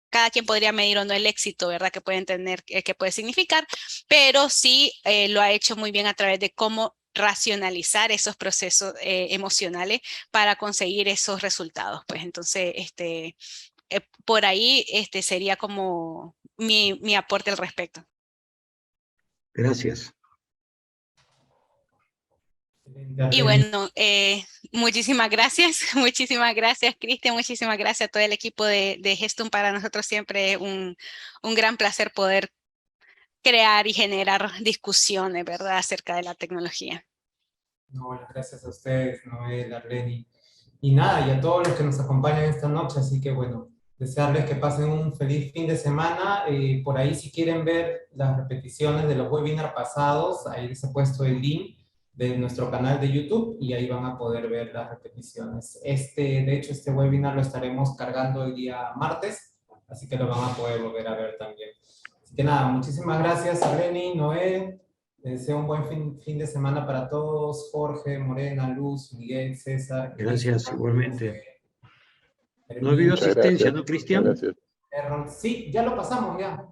cada quien podría medir o no el éxito, ¿verdad? Que pueden tener, que puede significar, pero sí lo ha hecho muy bien a través de cómo racionalizar esos procesos emocionales para conseguir esos resultados. Pues entonces, por ahí sería como mi aporte al respecto. Gracias. Y bueno, muchísimas gracias, Cristian, muchísimas gracias a todo el equipo de Gestum. Para nosotros siempre es un gran placer poder crear y generar discusiones, ¿verdad?, acerca de la tecnología. No, gracias a ustedes, Noel, Arleni. Y nada, y a todos los que nos acompañan esta noche, así que bueno, desearles que pasen un feliz fin de semana. Por ahí si quieren ver las repeticiones de los webinars pasados, ahí les he puesto el link de nuestro canal de YouTube y ahí van a poder ver las repeticiones. De hecho, este webinar lo estaremos cargando el día martes, así que lo van a poder volver a ver también. Así que nada, muchísimas gracias Arleni, Noel. Les deseo un buen fin de semana para todos. Jorge, Morena, Luz, Miguel, César. Gracias, Cristian, igualmente. José, No ha habido Hermín, asistencia, ¿no, Cristian? Gracias. Errol. Sí, ya lo pasamos, ya.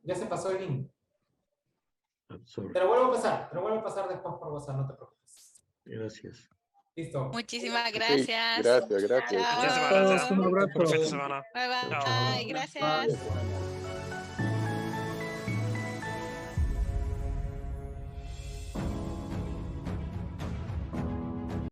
Ya se pasó el link. Sorry. Te lo vuelvo a pasar después por WhatsApp, no te preocupes. Gracias. Listo. Muchísimas Ok, gracias. gracias. Chao. Muchísimas gracias. Un abrazo. Buen fin de semana. Bye, bye. Chao, chao. Gracias. Gracias.